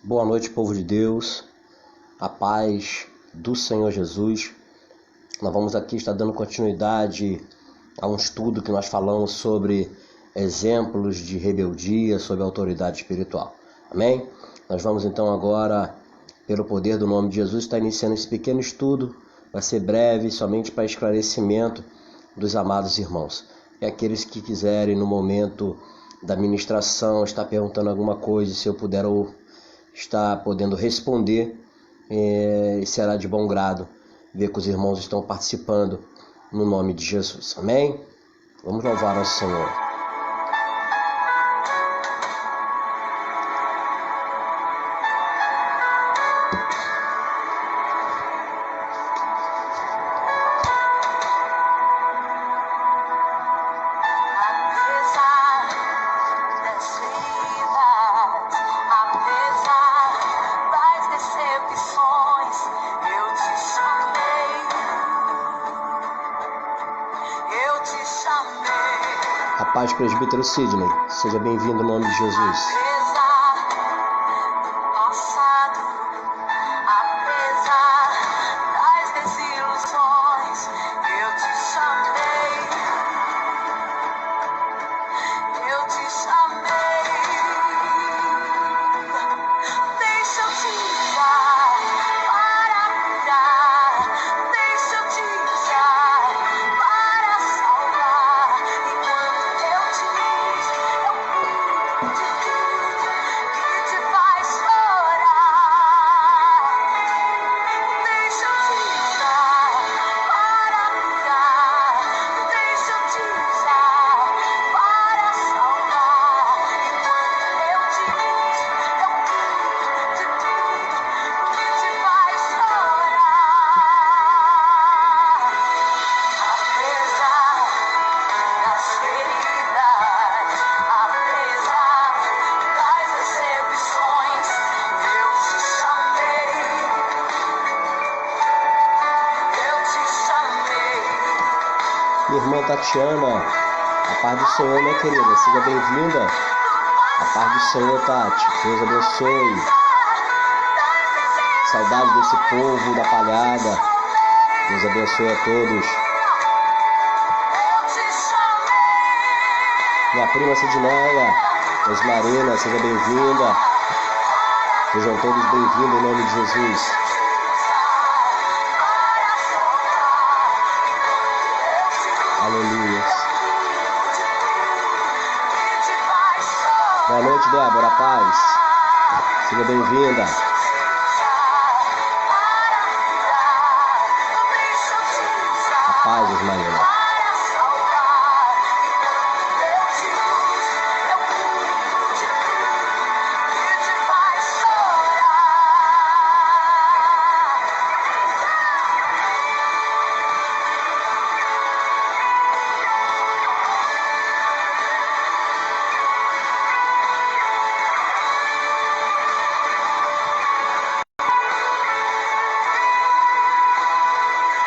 Boa noite, povo de Deus, a paz do Senhor Jesus. Nós vamos aqui estar dando continuidade a um estudo que nós falamos sobre exemplos de rebeldia, sobre autoridade espiritual. Amém? Nós vamos então agora, pelo poder do nome de Jesus, estar iniciando esse pequeno estudo. Vai ser breve, somente para esclarecimento dos amados irmãos. E aqueles que quiserem, no momento da ministração, estar perguntando alguma coisa, se eu puder ou estar podendo responder, será de bom grado ver que os irmãos estão participando no nome de Jesus. Amém? Vamos louvar ao Senhor. A paz, presbítero Sidney, seja bem-vindo no nome de Jesus. Minha irmã Tatiana, a paz do Senhor, minha querida, seja bem-vinda. A paz do Senhor, Tati, Deus abençoe. Saudade desse povo da palhada, Deus abençoe a todos. Minha prima Sidneia, Osmarina, seja bem-vinda. Sejam todos bem-vindos em nome de Jesus. Aleluia. Boa noite, Débora, paz. Seja bem-vinda. A paz, Ismael.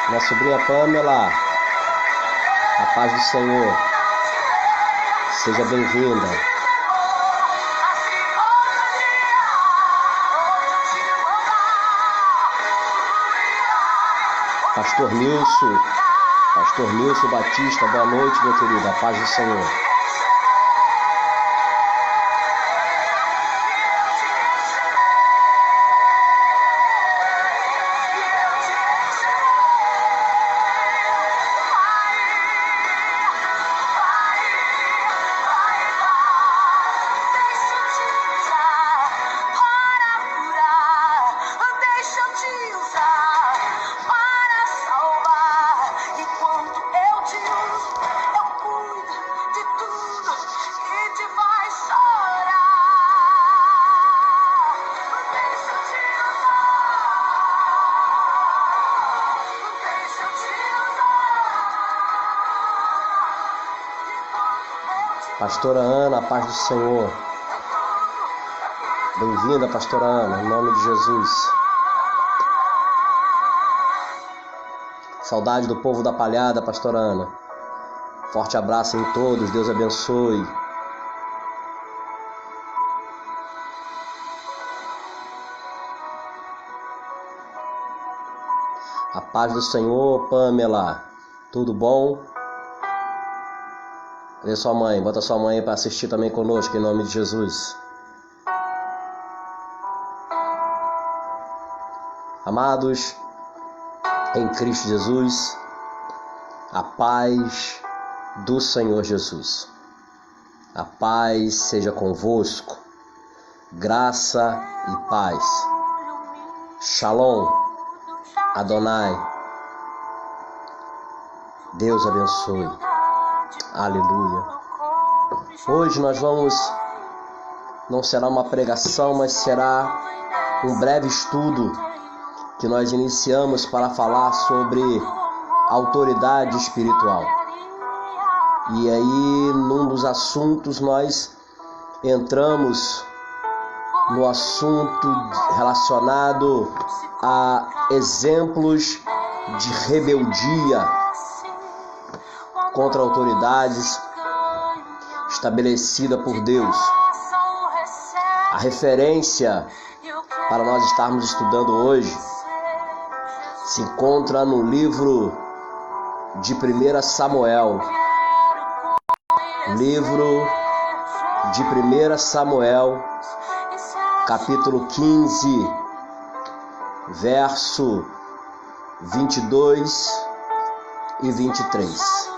Minha sobrinha Pamela, a paz do Senhor, seja bem-vinda. Pastor Nilson Batista, boa noite, meu querido, a paz do Senhor. Pastora Ana, a paz do Senhor. Bem-vinda, Pastora Ana, em nome de Jesus. Saudade do povo da palhada, Pastora Ana. Forte abraço em todos, Deus abençoe. A paz do Senhor, Pamela. Tudo bom? Cadê sua mãe? Bota sua mãe para assistir também conosco, em nome de Jesus. Amados, em Cristo Jesus, a paz do Senhor Jesus. A paz seja convosco. Graça e paz. Shalom. Adonai. Deus abençoe. Aleluia. Hoje nós não será uma pregação, mas será um breve estudo que nós iniciamos para falar sobre autoridade espiritual. E aí, num dos assuntos, nós entramos no assunto relacionado a exemplos de rebeldia contra autoridades estabelecida por Deus. A referência para nós estarmos estudando hoje se encontra no livro de 1 Samuel. Livro de 1 Samuel, capítulo 15, verso 22 e 23.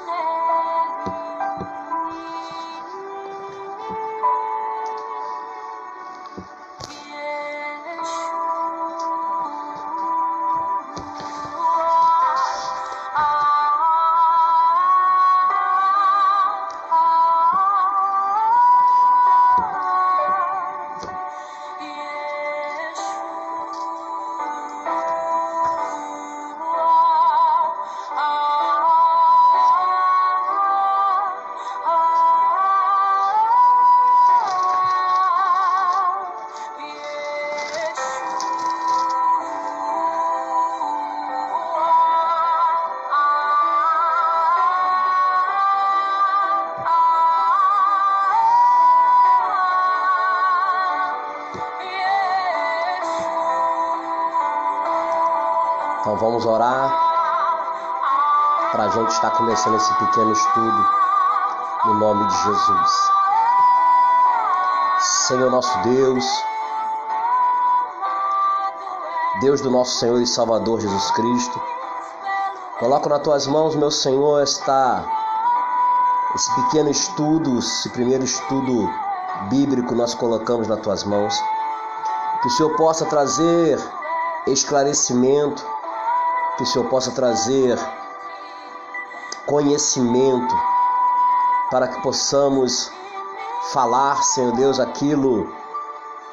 Então vamos orar para a gente estar começando esse pequeno estudo no nome de Jesus. Senhor nosso Deus, Deus do nosso Senhor e Salvador Jesus Cristo, coloco nas tuas mãos, meu Senhor, esse pequeno estudo, esse primeiro estudo bíblico nós colocamos nas tuas mãos. Que o Senhor possa trazer esclarecimento, que o Senhor possa trazer conhecimento para que possamos falar, Senhor Deus, aquilo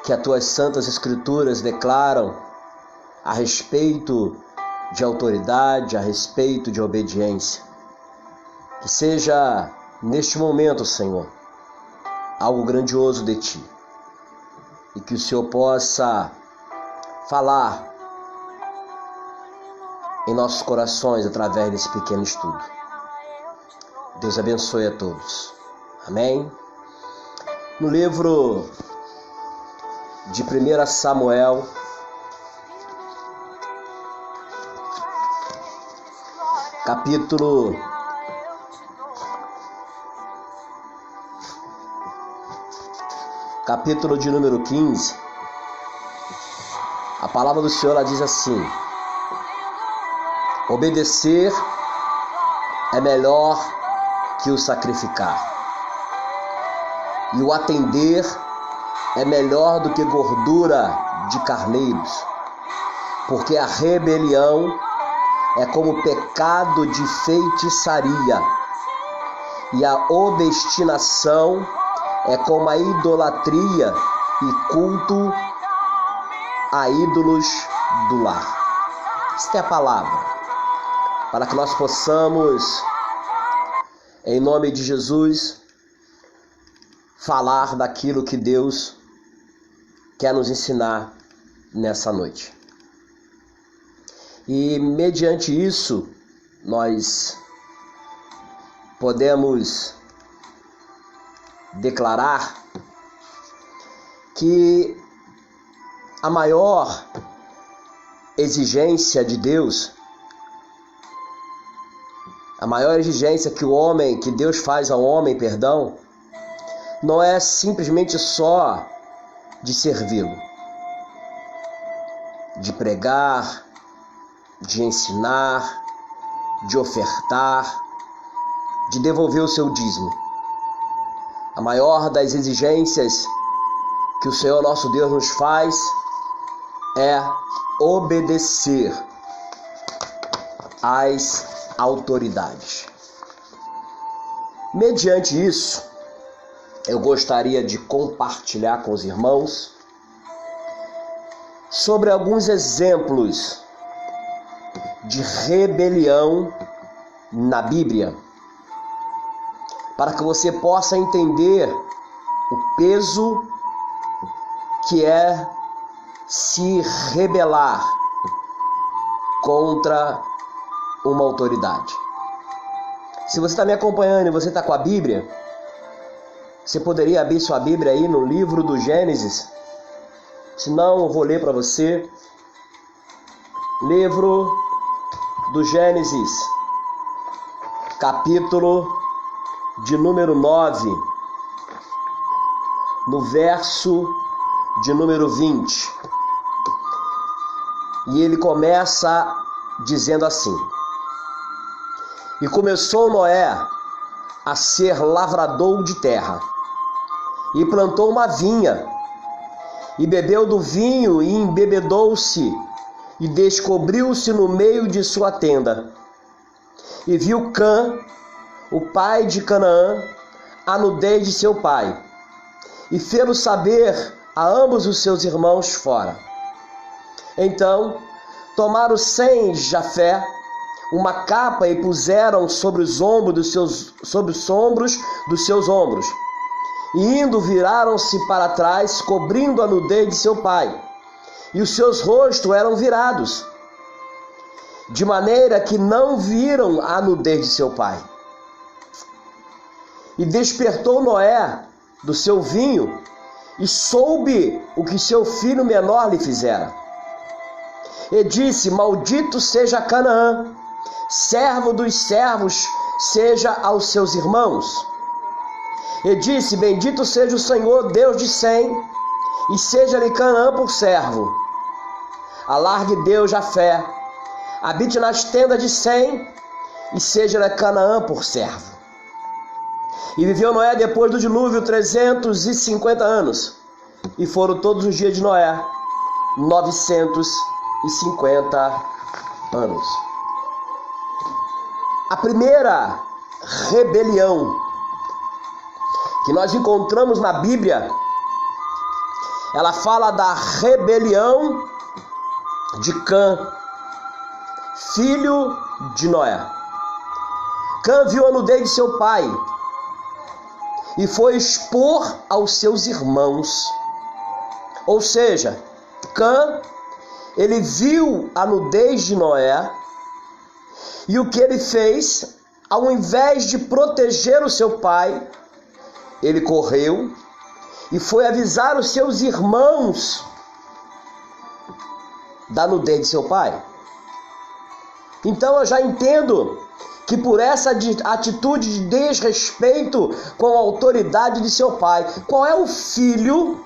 que as tuas santas escrituras declaram a respeito de autoridade, a respeito de obediência. Que seja neste momento, Senhor, algo grandioso de Ti e que o Senhor possa falar em nossos corações através desse pequeno estudo. Deus abençoe a todos. Amém? No livro de 1 Samuel, capítulo 15, a palavra do Senhor ela diz assim: obedecer é melhor que o sacrificar, e o atender é melhor do que gordura de carneiros, porque a rebelião é como pecado de feitiçaria, e a obstinação é como a idolatria e culto a ídolos do lar. Esta é a palavra, para que nós possamos, em nome de Jesus, falar daquilo que Deus quer nos ensinar nessa noite. E mediante isso, nós podemos declarar que a maior exigência de Deus A maior exigência que Deus faz ao homem, perdão, não é simplesmente só de servi-lo, de pregar, de ensinar, de ofertar, de devolver o seu dízimo. A maior das exigências que o Senhor nosso Deus nos faz é obedecer às autoridades. Mediante isso, eu gostaria de compartilhar com os irmãos sobre alguns exemplos de rebelião na Bíblia, para que você possa entender o peso que é se rebelar contra uma autoridade. Se você está me acompanhando e você está com a Bíblia, você poderia abrir sua Bíblia aí no livro do Gênesis. Se não, eu vou ler para você. Livro do Gênesis, capítulo de número 9, no verso de número 20. E ele começa dizendo assim: E começou Noé a ser lavrador de terra, e plantou uma vinha, e bebeu do vinho, e embebedou-se, e descobriu-se no meio de sua tenda. E viu Cã, o pai de Canaã, a nudez de seu pai, e fê-lo saber a ambos os seus irmãos fora. Então tomaram Sem e Jafé uma capa e puseram sobre os ombros dos seus ombros. E indo, viraram-se para trás, cobrindo a nudez de seu pai. E os seus rostos eram virados, de maneira que não viram a nudez de seu pai. E despertou Noé do seu vinho, e soube o que seu filho menor lhe fizera. E disse: Maldito seja Canaã, servo dos servos seja aos seus irmãos. E disse: Bendito seja o Senhor, Deus de Sem, e seja-lhe Canaã por servo. Alargue Deus Jafé, habite nas tendas de Sem, e seja-lhe Canaã por servo. E viveu Noé depois do dilúvio 350 anos, e foram todos os dias de Noé 950 anos. A primeira rebelião que nós encontramos na Bíblia, ela fala da rebelião de Cã, filho de Noé. Cã viu a nudez de seu pai e foi expor aos seus irmãos. Ou seja, Cã, ele viu a nudez de Noé, e o que ele fez, ao invés de proteger o seu pai, ele correu e foi avisar os seus irmãos da nudez de seu pai. Então eu já entendo que por essa atitude de desrespeito com a autoridade de seu pai, qual é o filho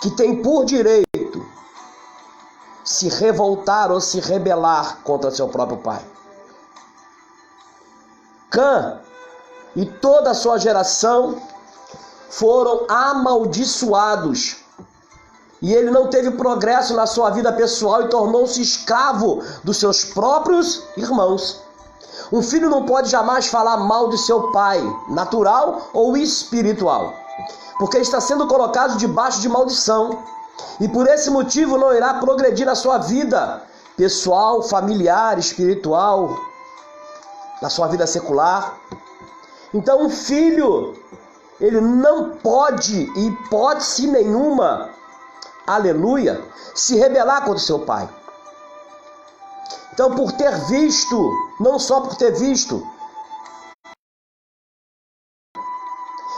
que tem por direito se revoltar ou se rebelar contra seu próprio pai? Cã e toda a sua geração foram amaldiçoados, e ele não teve progresso na sua vida pessoal e tornou-se escravo dos seus próprios irmãos. Um filho não pode jamais falar mal de seu pai, natural ou espiritual, porque está sendo colocado debaixo de maldição, e por esse motivo não irá progredir na sua vida pessoal, familiar, espiritual, na sua vida secular. Então um filho, ele não pode, em hipótese nenhuma, aleluia, se rebelar contra seu pai. Então, por ter visto, não só por ter visto,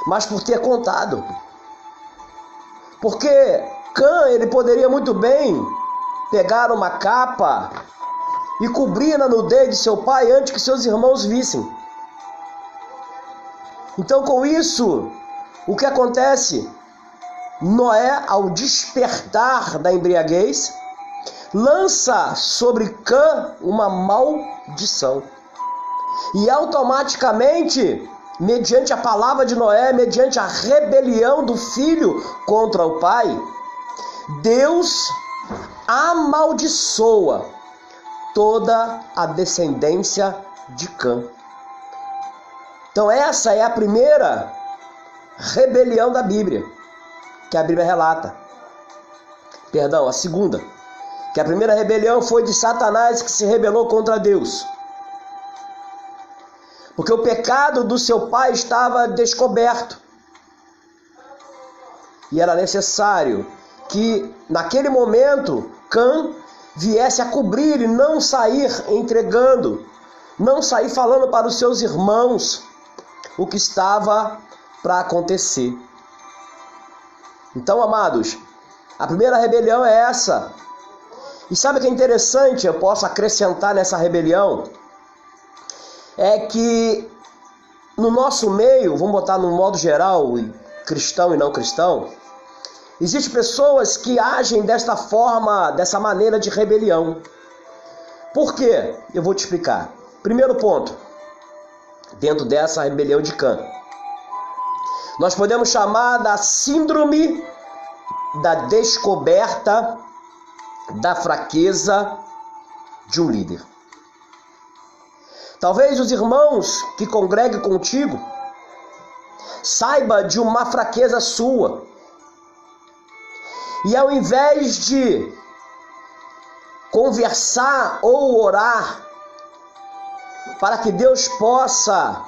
mas por ter contado. Porque Cã, ele poderia muito bem pegar uma capa e cobria a nudez de seu pai antes que seus irmãos vissem. Então, com isso, o que acontece? Noé, ao despertar da embriaguez, lança sobre Cã uma maldição. E automaticamente, mediante a palavra de Noé, mediante a rebelião do filho contra o pai, Deus amaldiçoa toda a descendência de Cã. Então essa é a primeira rebelião da Bíblia, que a Bíblia relata. Perdão, a segunda. Que a primeira rebelião foi de Satanás, que se rebelou contra Deus. Porque o pecado do seu pai estava descoberto. E era necessário que, naquele momento, Cã viesse a cobrir e não sair entregando, não sair falando para os seus irmãos o que estava para acontecer. Então, amados, a primeira rebelião é essa. E sabe o que é interessante? Eu posso acrescentar nessa rebelião? É que no nosso meio, vamos botar no modo geral, cristão e não cristão, existem pessoas que agem desta forma, dessa maneira de rebelião. Por quê? Eu vou te explicar. Primeiro ponto, dentro dessa rebelião de Cã, nós podemos chamar da síndrome da descoberta da fraqueza de um líder. Talvez os irmãos que congreguem contigo saibam de uma fraqueza sua. E ao invés de conversar ou orar para que Deus possa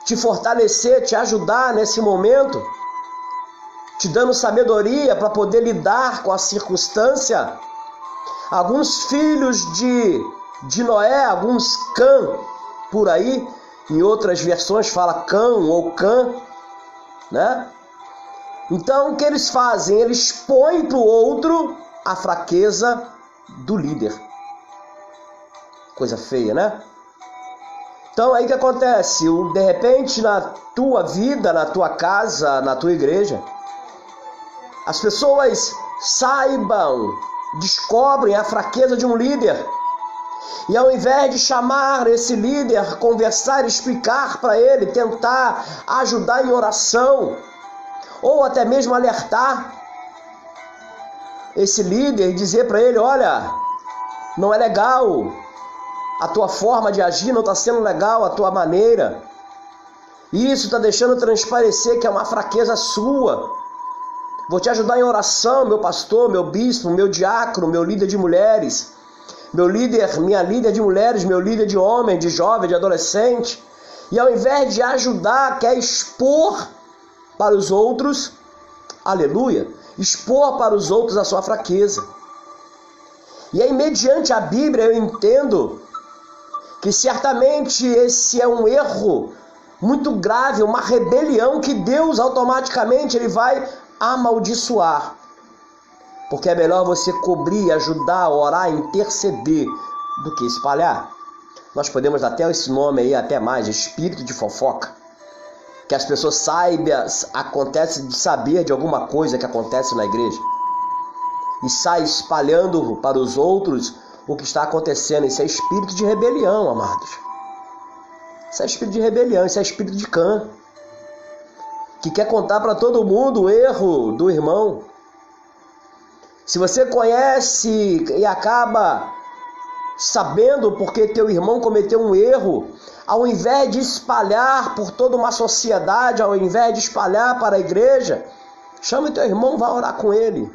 te fortalecer, te ajudar nesse momento, te dando sabedoria para poder lidar com a circunstância, alguns filhos de Noé, alguns Cã por aí, em outras versões fala Cão ou Cã, né? Então o que eles fazem? Eles põem para o outro a fraqueza do líder. Coisa feia, né? Então aí o que acontece? De repente na tua vida, na tua casa, na tua igreja, as pessoas descobrem a fraqueza de um líder. E ao invés de chamar esse líder, conversar, explicar para ele, tentar ajudar em oração, ou até mesmo alertar esse líder e dizer para ele, olha, não é legal, a tua forma de agir não está sendo legal, a tua maneira. Isso está deixando transparecer que é uma fraqueza sua. Vou te ajudar em oração, meu pastor, meu bispo, meu diácono, meu líder de mulheres, meu líder, minha líder de mulheres, meu líder de homem, de jovem, de adolescente. E ao invés de ajudar, quer expor para os outros, aleluia, expor para os outros a sua fraqueza. E aí, mediante a Bíblia, eu entendo que certamente esse é um erro muito grave, uma rebelião que Deus automaticamente ele vai amaldiçoar. Porque é melhor você cobrir, ajudar, orar, interceder do que espalhar. Nós podemos dar até esse nome aí, até mais, espírito de fofoca. Que as pessoas saibam, acontece de saber de alguma coisa que acontece na igreja. E sai espalhando para os outros o que está acontecendo. Isso é espírito de rebelião, amados. Isso é espírito de rebelião, isso é espírito de Cã. Que quer contar para todo mundo o erro do irmão. Se você conhece e acaba sabendo porque teu irmão cometeu um erro, ao invés de espalhar por toda uma sociedade, ao invés de espalhar para a igreja, chame teu irmão, vá orar com ele.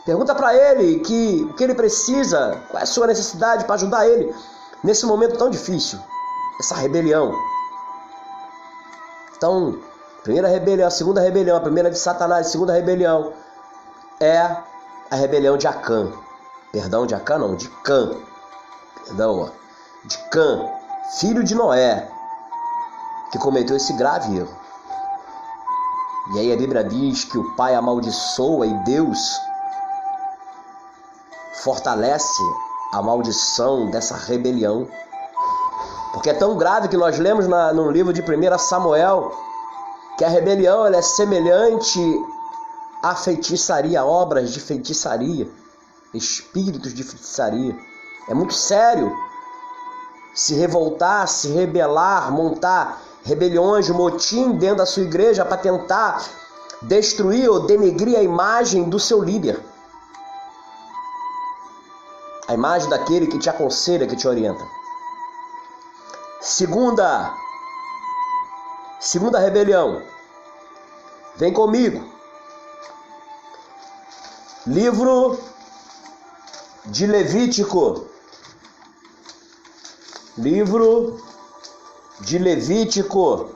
Pergunta para ele o que ele precisa, qual é a sua necessidade para ajudar ele nesse momento tão difícil, essa rebelião. Então, primeira rebelião, a segunda rebelião, a primeira de Satanás, a segunda rebelião é a rebelião de Acã. Perdão, de Acã não, de Cã. Perdão, de Cã, filho de Noé, que cometeu esse grave erro. E aí a Bíblia diz que o pai amaldiçoa e Deus fortalece a maldição dessa rebelião. Porque é tão grave que nós lemos no livro de 1 Samuel que a rebelião ela é semelhante à feitiçaria, obras de feitiçaria, espíritos de feitiçaria. É muito sério se revoltar, se rebelar, montar rebeliões, motim dentro da sua igreja para tentar destruir ou denegrir a imagem do seu líder. A imagem daquele que te aconselha, que te orienta. Segunda rebelião. Vem comigo. Livro de Levítico. Livro de Levítico.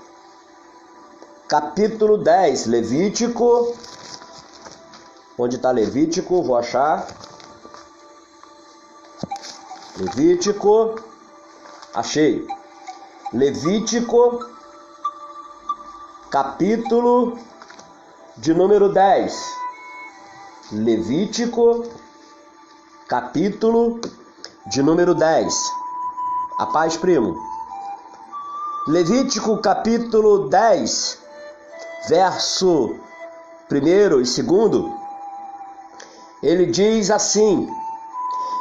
Capítulo 10. Levítico. Onde está Levítico? Vou achar. Levítico. Achei. Levítico. Capítulo de número 10. Levítico. Capítulo de número 10. A paz, primo. Levítico capítulo 10, verso 1 e 2, ele diz assim: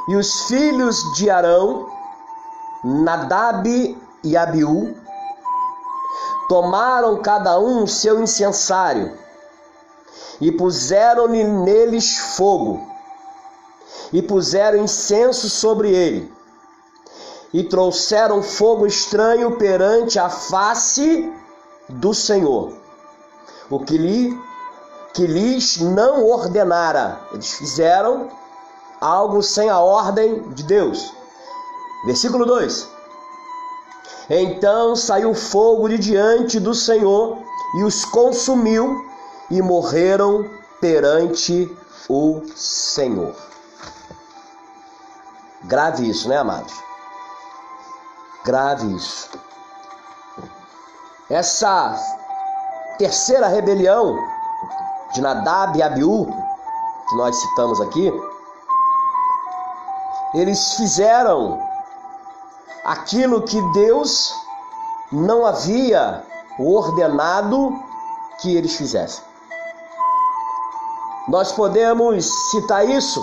E os filhos de Arão, Nadab e Abiú, tomaram cada um seu incensário, e puseram-lhe neles fogo, e puseram incenso sobre ele, e trouxeram fogo estranho perante a face do Senhor, o que lhes não ordenara. Eles fizeram algo sem a ordem de Deus. Versículo 2. Então saiu fogo de diante do Senhor e os consumiu, e morreram perante o Senhor. Grave isso, né, amados? Grave isso. Essa terceira rebelião de Nadab e Abiú, que nós citamos aqui, eles fizeram aquilo que Deus não havia ordenado que eles fizessem. Nós podemos citar isso,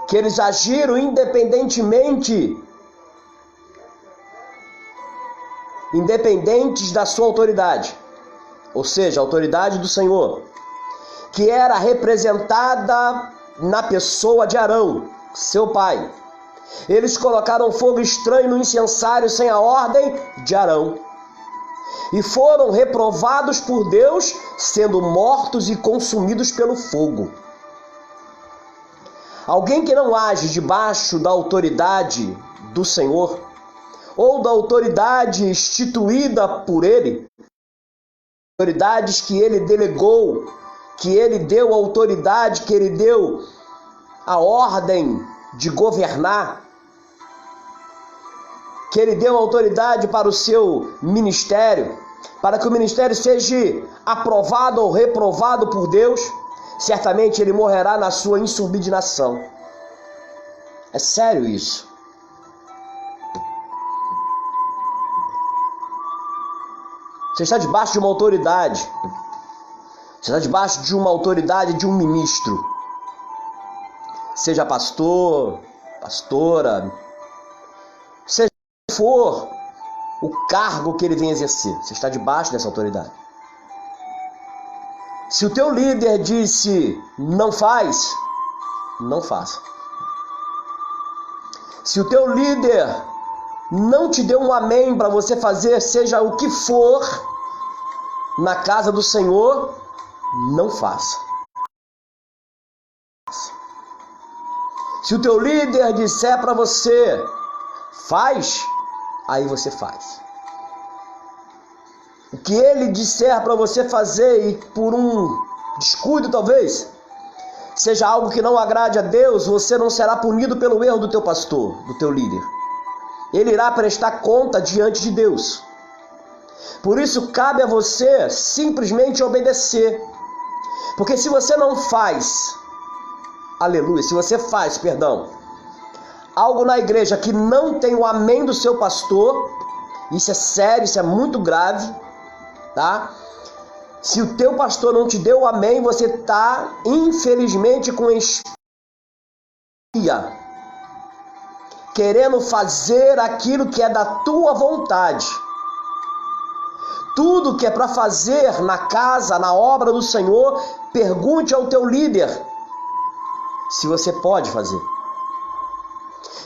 que eles agiram independentes da sua autoridade, ou seja, a autoridade do Senhor, que era representada na pessoa de Arão, seu pai. Eles colocaram fogo estranho no incensário sem a ordem de Arão, e foram reprovados por Deus, sendo mortos e consumidos pelo fogo. Alguém que não age debaixo da autoridade do Senhor, ou da autoridade instituída por Ele, autoridades que Ele delegou, que Ele deu autoridade, que Ele deu a ordem de governar, que Ele deu autoridade para o seu ministério, para que o ministério seja aprovado ou reprovado por Deus, certamente ele morrerá na sua insubordinação. É sério isso. Você está debaixo de uma autoridade. Você está debaixo de uma autoridade de um ministro. Seja pastor, pastora, seja o que for o cargo que ele vem exercer. Você está debaixo dessa autoridade. Se o teu líder disse não faz, não faça. Se o teu líder não te deu um amém para você fazer, seja o que for, na casa do Senhor, não faça. Se o teu líder disser para você, faz, aí você faz. O que ele disser para você fazer, e por um descuido talvez, seja algo que não agrade a Deus, você não será punido pelo erro do teu pastor, do teu líder. Ele irá prestar conta diante de Deus. Por isso cabe a você simplesmente obedecer. Porque se você não faz, aleluia, se você faz, perdão, algo na igreja que não tem o amém do seu pastor, isso é sério, isso é muito grave, tá? Se o teu pastor não te deu o amém, você está, infelizmente, com espia, querendo fazer aquilo que é da tua vontade. Tudo que é para fazer na casa, na obra do Senhor, pergunte ao teu líder se você pode fazer.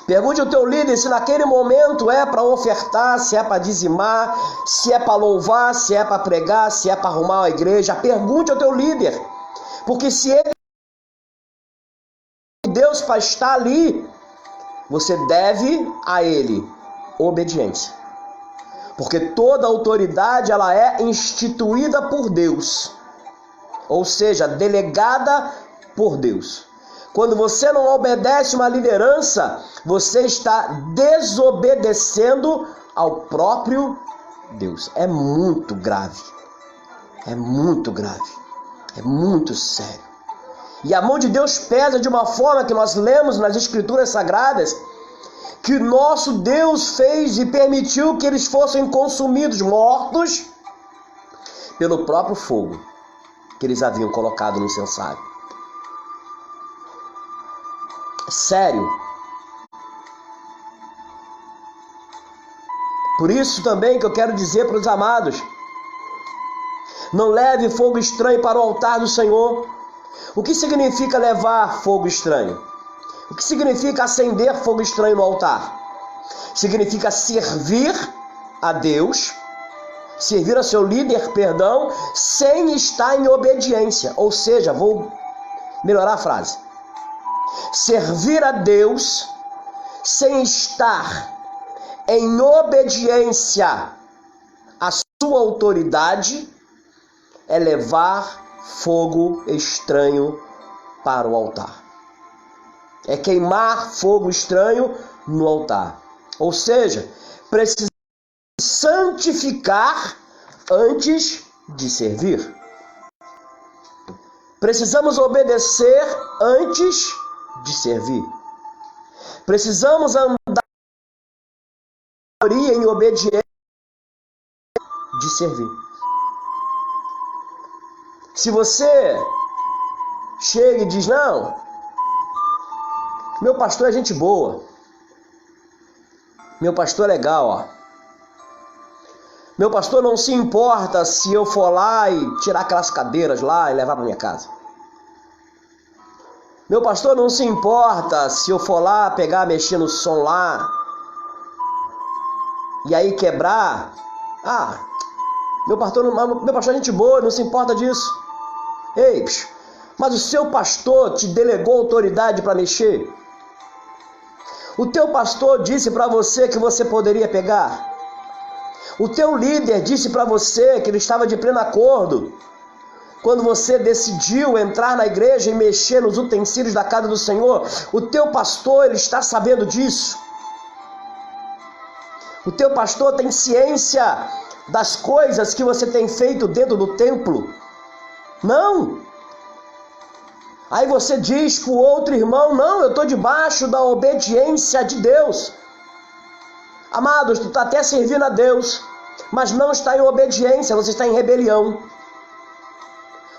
Pergunte ao teu líder se naquele momento é para ofertar, se é para dizimar, se é para louvar, se é para pregar, se é para arrumar a igreja. Pergunte ao teu líder. Porque se ele é Deus para estar ali, você deve a ele obediência. Porque toda autoridade ela é instituída por Deus. Ou seja, delegada por Deus. Quando você não obedece uma liderança, você está desobedecendo ao próprio Deus. É muito grave. É muito grave. É muito sério. E a mão de Deus pesa de uma forma que nós lemos nas Escrituras Sagradas, que nosso Deus fez e permitiu que eles fossem consumidos, mortos, pelo próprio fogo que eles haviam colocado no incensário. Sério. Por isso também que eu quero dizer para os amados, não leve fogo estranho para o altar do Senhor. O que significa levar fogo estranho? O que significa acender fogo estranho no altar? Significa servir a Deus, servir a seu líder, perdão, sem estar em obediência. Ou seja, vou melhorar a frase. Servir a Deus sem estar em obediência à sua autoridade é levar fogo estranho para o altar. É queimar fogo estranho no altar. Ou seja, precisa santificar antes de servir. Precisamos obedecer antes de servir. Precisamos andar em obediência de servir. Se você chega e diz, não, meu pastor é gente boa, meu pastor é legal, ó. Meu pastor não se importa se eu for lá e tirar aquelas cadeiras lá e levar para minha casa. Meu pastor não se importa se eu for lá pegar, mexer no som lá e aí quebrar. Meu pastor é gente boa, não se importa disso. Ei, mas o seu pastor te delegou autoridade para mexer? O teu pastor disse para você que você poderia pegar? O teu líder disse para você que ele estava de pleno acordo quando você decidiu entrar na igreja e mexer nos utensílios da casa do Senhor? O teu pastor, ele está sabendo disso? O teu pastor tem ciência das coisas que você tem feito dentro do templo? Não! Aí você diz para o outro irmão, não, eu estou debaixo da obediência de Deus. Amados, tu está até servindo a Deus, mas não está em obediência, você está em rebelião.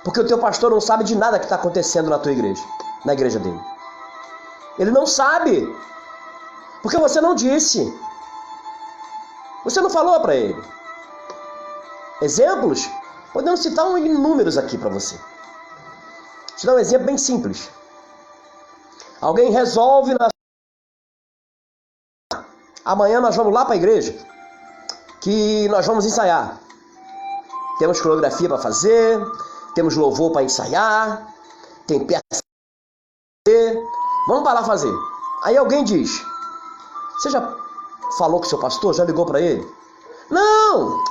Porque o teu pastor não sabe de nada que está acontecendo na tua igreja, na igreja dele. Ele não sabe, porque você não disse. Você não falou para ele. Exemplos? Podemos citar inúmeros aqui para você. Vou te dar um exemplo bem simples. Alguém resolve amanhã nós vamos lá para a igreja, que nós vamos ensaiar. Temos coreografia para fazer, temos louvor para ensaiar, tem peça para fazer, vamos para lá fazer. Aí alguém diz, você já falou com o seu pastor? Já ligou para ele? Não,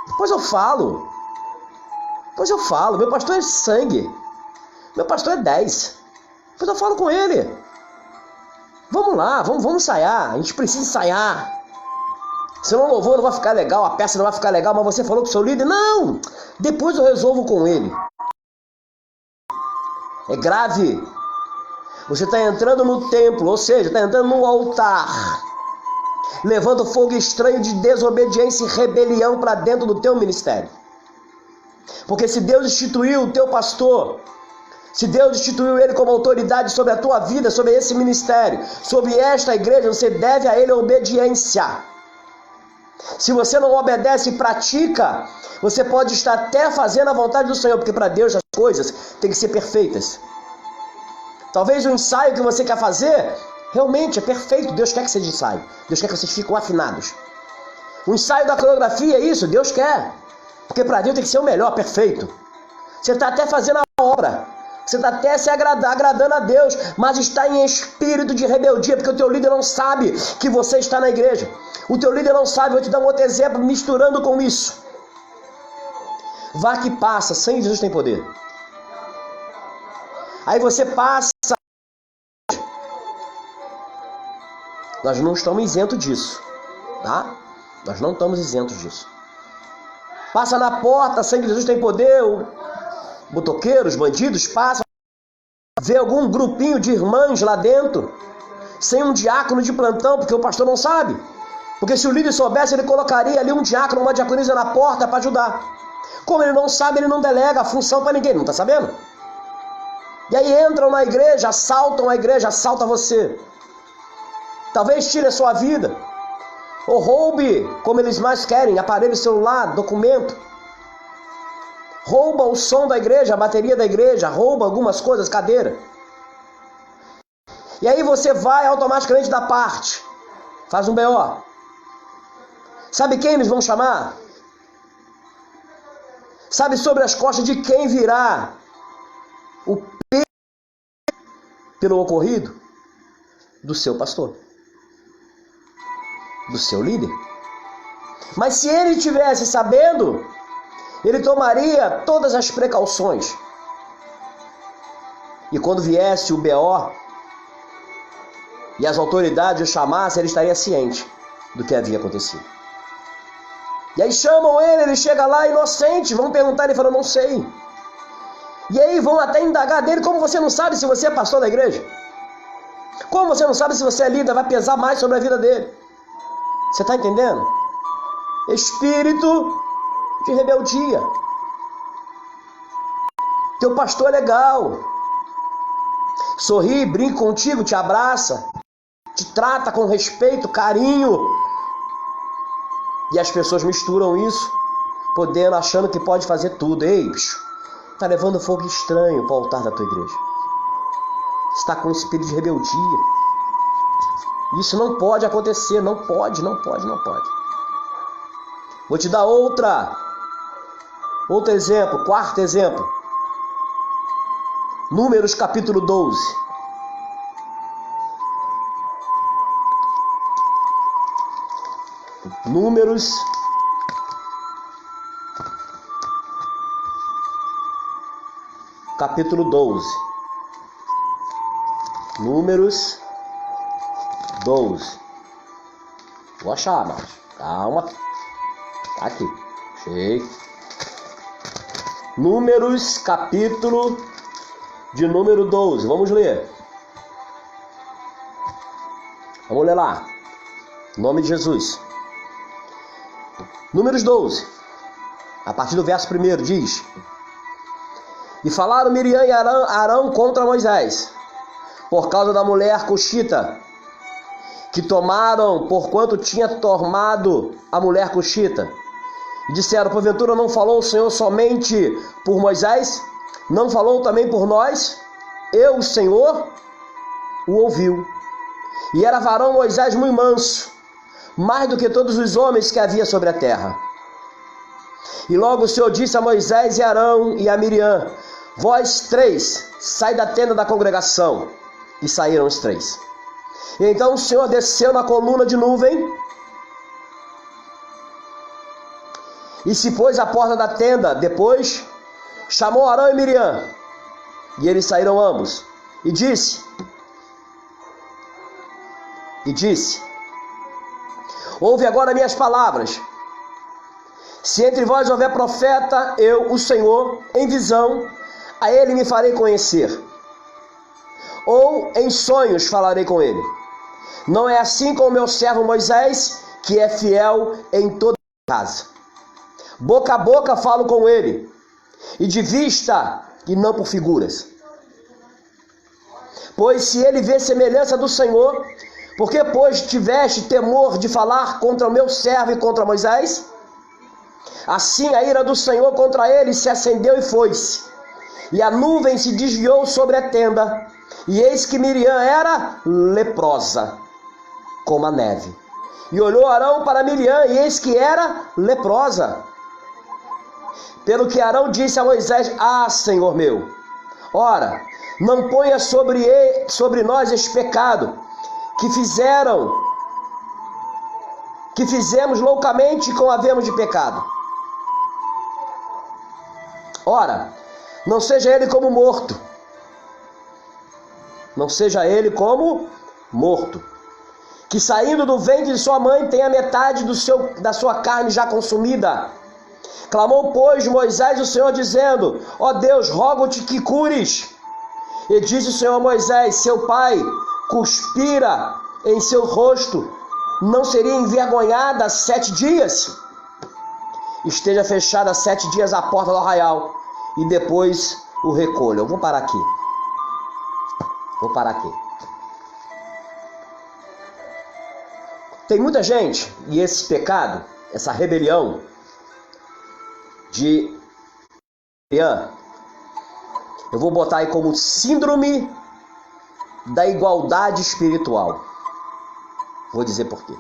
depois eu falo, meu pastor é sangue, meu pastor é 10, depois eu falo com ele. Vamos lá, vamos ensaiar, a gente precisa ensaiar. Senão o louvor não vai ficar legal, a peça não vai ficar legal, mas você falou com o seu líder? Não, depois eu resolvo com ele. É grave. Você está entrando no templo, ou seja, está entrando no altar, levando fogo estranho de desobediência e rebelião para dentro do teu ministério. Porque se Deus instituiu o teu pastor, se Deus instituiu ele como autoridade sobre a tua vida, sobre esse ministério, sobre esta igreja, você deve a ele obediência. Se você não obedece e pratica, você pode estar até fazendo a vontade do Senhor, porque para Deus as coisas têm que ser perfeitas. Talvez o ensaio que você quer fazer realmente é perfeito. Deus quer que seja ensaio. Deus quer que vocês fiquem afinados. O ensaio da coreografia é isso, Deus quer. Porque para Deus tem que ser o melhor, perfeito. Você está até fazendo a obra. Você está até se agradando a Deus, mas está em espírito de rebeldia, porque o teu líder não sabe que você está na igreja. O teu líder não sabe, vou te dar um outro exemplo, misturando com isso. Vá que passa, sem Jesus tem poder. Aí você passa. Nós não estamos isentos disso, tá? Nós não estamos isentos disso. Passa na porta, sangue de Jesus tem poder. Motoqueiros, bandidos passam, vê algum grupinho de irmãs lá dentro, sem um diácono de plantão, porque o pastor não sabe. Porque se o líder soubesse, ele colocaria ali um diácono, uma diaconisa na porta para ajudar. Como ele não sabe, ele não delega a função para ninguém, não está sabendo? E aí entram na igreja, assaltam a igreja, assaltam você. Talvez tire a sua vida, ou roube, como eles mais querem, aparelho celular, documento. Rouba o som da igreja, a bateria da igreja, rouba algumas coisas, cadeira. E aí você vai automaticamente da parte, faz um BO. Sabe quem eles vão chamar? Sabe sobre as costas de quem virá o peso pelo ocorrido? Do seu pastor, do seu líder. Mas se ele tivesse sabendo, ele tomaria todas as precauções. E quando viesse o BO e as autoridades o chamassem, ele estaria ciente do que havia acontecido. E aí chamam ele chega lá inocente, vão perguntar, ele fala, não sei. E aí vão até indagar dele, como você não sabe se você é pastor da igreja? Como você não sabe se você é líder, vai pesar mais sobre a vida dele. Você está entendendo? Espírito de rebeldia. Teu pastor é legal, sorri, brinca contigo, te abraça, te trata com respeito, carinho, e as pessoas misturam isso, podendo, achando que pode fazer tudo. Ei, bicho, tá levando fogo estranho para o altar da tua igreja, está com um espírito de rebeldia. Isso não pode acontecer, não pode. Vou te dar outro exemplo, quarto exemplo. Números capítulo 12. Números capítulo 12. Números 12. Vou achar, mas calma. Tá aqui. Achei. Números, capítulo de número 12. Vamos ler. Vamos ler lá. Em nome de Jesus. Números 12. A partir do verso 1 diz: E falaram Miriam e Arão contra Moisés, por causa da mulher cuxita, que tomaram, porquanto tinha tomado a mulher cuxita. E disseram, porventura não falou o Senhor somente por Moisés? Não falou também por nós? Eu, o Senhor, o ouviu. E era varão Moisés muito manso, mais do que todos os homens que havia sobre a terra. E logo o Senhor disse a Moisés e Arão e a Miriam, vós três, sai da tenda da congregação. E saíram os três. E então o Senhor desceu na coluna de nuvem e se pôs à porta da tenda. Depois chamou Arão e Miriam, e eles saíram ambos. E disse, ouve agora minhas palavras. Se entre vós houver profeta, eu, o Senhor, em visão, a ele me farei conhecer. ou em sonhos falarei com ele. Não é assim com o meu servo Moisés, que é fiel em toda a casa. Boca a boca falo com ele, e de vista e não por figuras. Pois se ele vê semelhança do Senhor, por que, pois, tiveste temor de falar contra o meu servo e contra Moisés? Assim a ira do Senhor contra ele se acendeu e foi-se. E a nuvem se desviou sobre a tenda, e eis que Miriam era leprosa, como a neve. E olhou Arão para Miriam, e eis que era leprosa. Pelo que Arão disse a Moisés: Ah, Senhor meu, ora, não ponha sobre nós este pecado, que fizemos loucamente com havemos de pecado. Ora, não seja ele como morto. Não seja ele como morto, que saindo do ventre de sua mãe tenha metade da sua carne já consumida. Clamou, pois, Moisés o Senhor, dizendo: Ó Deus, rogo-te que cures. E disse o Senhor a Moisés: seu pai cuspira em seu rosto, não seria envergonhada 7 dias? Esteja fechada 7 dias a porta do arraial, e depois o recolha. Eu vou parar aqui. Tem muita gente, e esse pecado, essa rebelião de Miriam, eu vou botar aí como síndrome da igualdade espiritual. Vou dizer por quê.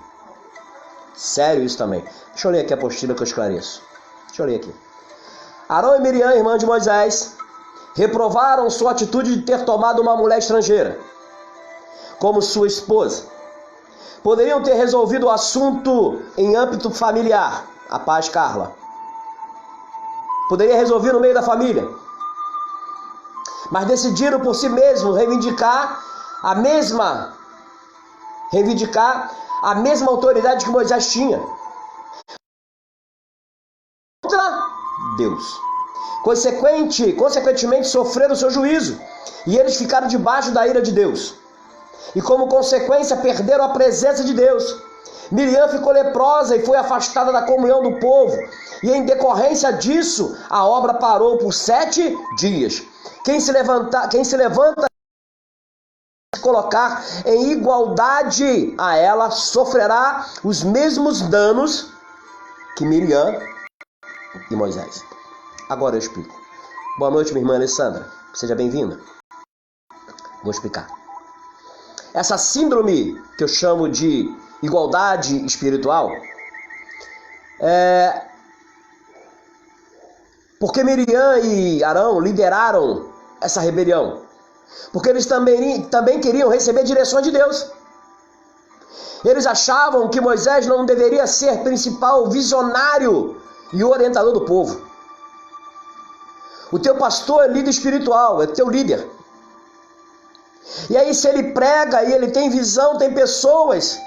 Sério isso também. Deixa eu ler aqui a apostila que eu esclareço. Deixa eu ler aqui. Arão e Miriam, irmã de Moisés, reprovaram sua atitude de ter tomado uma mulher estrangeira como sua esposa. Poderiam ter resolvido o assunto em âmbito familiar. A paz, Carla. Poderia resolver no meio da família. Mas decidiram por si mesmos reivindicar a mesma autoridade que Moisés tinha contra Deus. Consequentemente sofreram o seu juízo, e eles ficaram debaixo da ira de Deus. E como consequência perderam a presença de Deus. Miriam ficou leprosa e foi afastada da comunhão do povo. E em decorrência disso, a obra parou por 7 dias. Quem se levanta se colocar em igualdade a ela, sofrerá os mesmos danos que Miriam e Moisés. Agora eu explico. Boa noite, minha irmã Alessandra. Seja bem-vinda. Vou explicar. Essa síndrome que eu chamo de igualdade espiritual porque Miriam e Arão lideraram essa rebelião. Porque eles também queriam receber direções de Deus. Eles achavam que Moisés não deveria ser principal visionário e orientador do povo. O teu pastor é líder espiritual, é teu líder. E aí, se ele prega e ele tem visão, tem pessoas,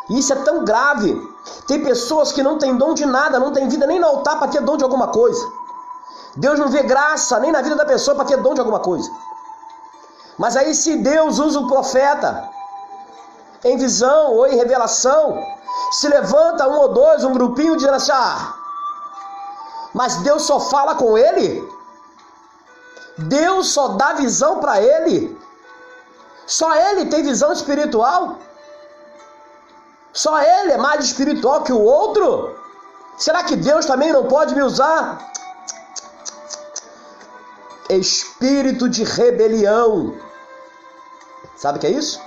e isso é tão grave, tem pessoas que não têm dom de nada, não tem vida nem no altar para ter dom de alguma coisa. Deus não vê graça nem na vida da pessoa para ter dom de alguma coisa. Mas aí, se Deus usa o profeta em visão ou em revelação, se levanta um ou dois, um grupinho, dizendo assim: mas Deus só fala com ele? Deus só dá visão para ele? Só ele tem visão espiritual? Só ele é mais espiritual que o outro? Será que Deus também não pode me usar? Espírito de rebelião. Sabe o que é isso?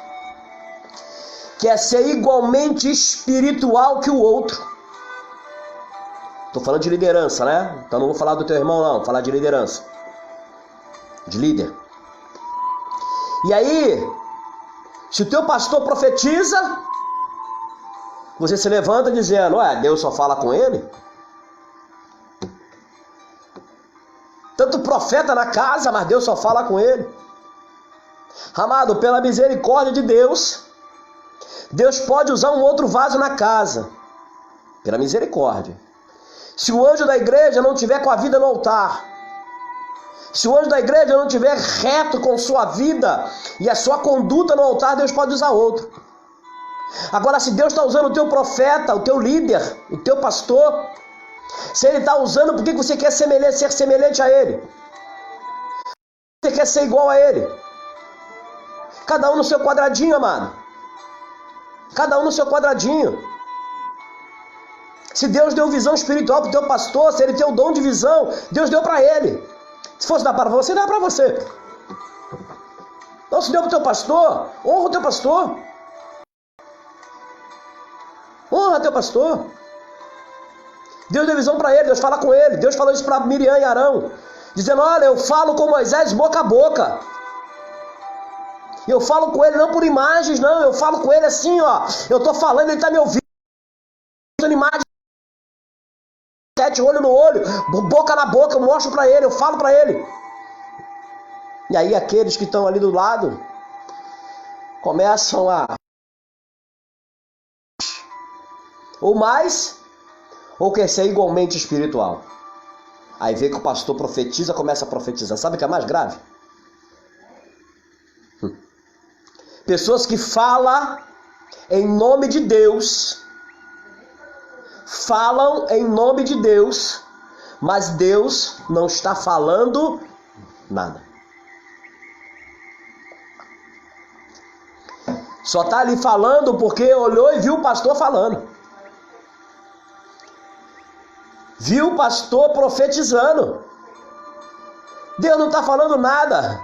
Que é ser igualmente espiritual que o outro. Estou falando de liderança, né? Então não vou falar do teu irmão, não. Vou falar de liderança. De líder. E aí, se o teu pastor profetiza, você se levanta dizendo: Deus só fala com ele? Tanto profeta na casa, mas Deus só fala com ele. Amado, pela misericórdia de Deus, Deus pode usar um outro vaso na casa. Pela misericórdia. Se o anjo da igreja não tiver com a vida no altar, Se o anjo da igreja não estiver reto com sua vida e a sua conduta no altar, Deus pode usar outro. Agora, se Deus está usando o teu profeta, o teu líder, o teu pastor, se ele está usando, por que você quer ser semelhante a ele? Você quer ser igual a ele? Cada um no seu quadradinho, amado. Cada um no seu quadradinho. Se Deus deu visão espiritual para o teu pastor, se ele tem o dom de visão, Deus deu para ele. Se fosse dar para você, dá para você. Então, se deu para o teu pastor, honra o teu pastor. Honra teu pastor. Deus deu visão para ele, Deus fala com ele. Deus falou isso para Miriam e Arão, dizendo: olha, eu falo com Moisés boca a boca. Eu falo com ele não por imagens, não. Eu falo com ele assim, ó. Eu estou falando, ele está me ouvindo. Imagem, olho no olho, boca na boca, eu mostro para ele, eu falo para ele. E aí aqueles que estão ali do lado começam a ou mais, ou quer ser igualmente espiritual. Aí vê que o pastor profetiza, começa a profetizar. Sabe o que é mais grave? Pessoas que falam em nome de Deus, falam em nome de Deus, mas Deus não está falando nada. Só está ali falando porque olhou e viu o pastor falando. Viu o pastor profetizando. Deus não está falando nada.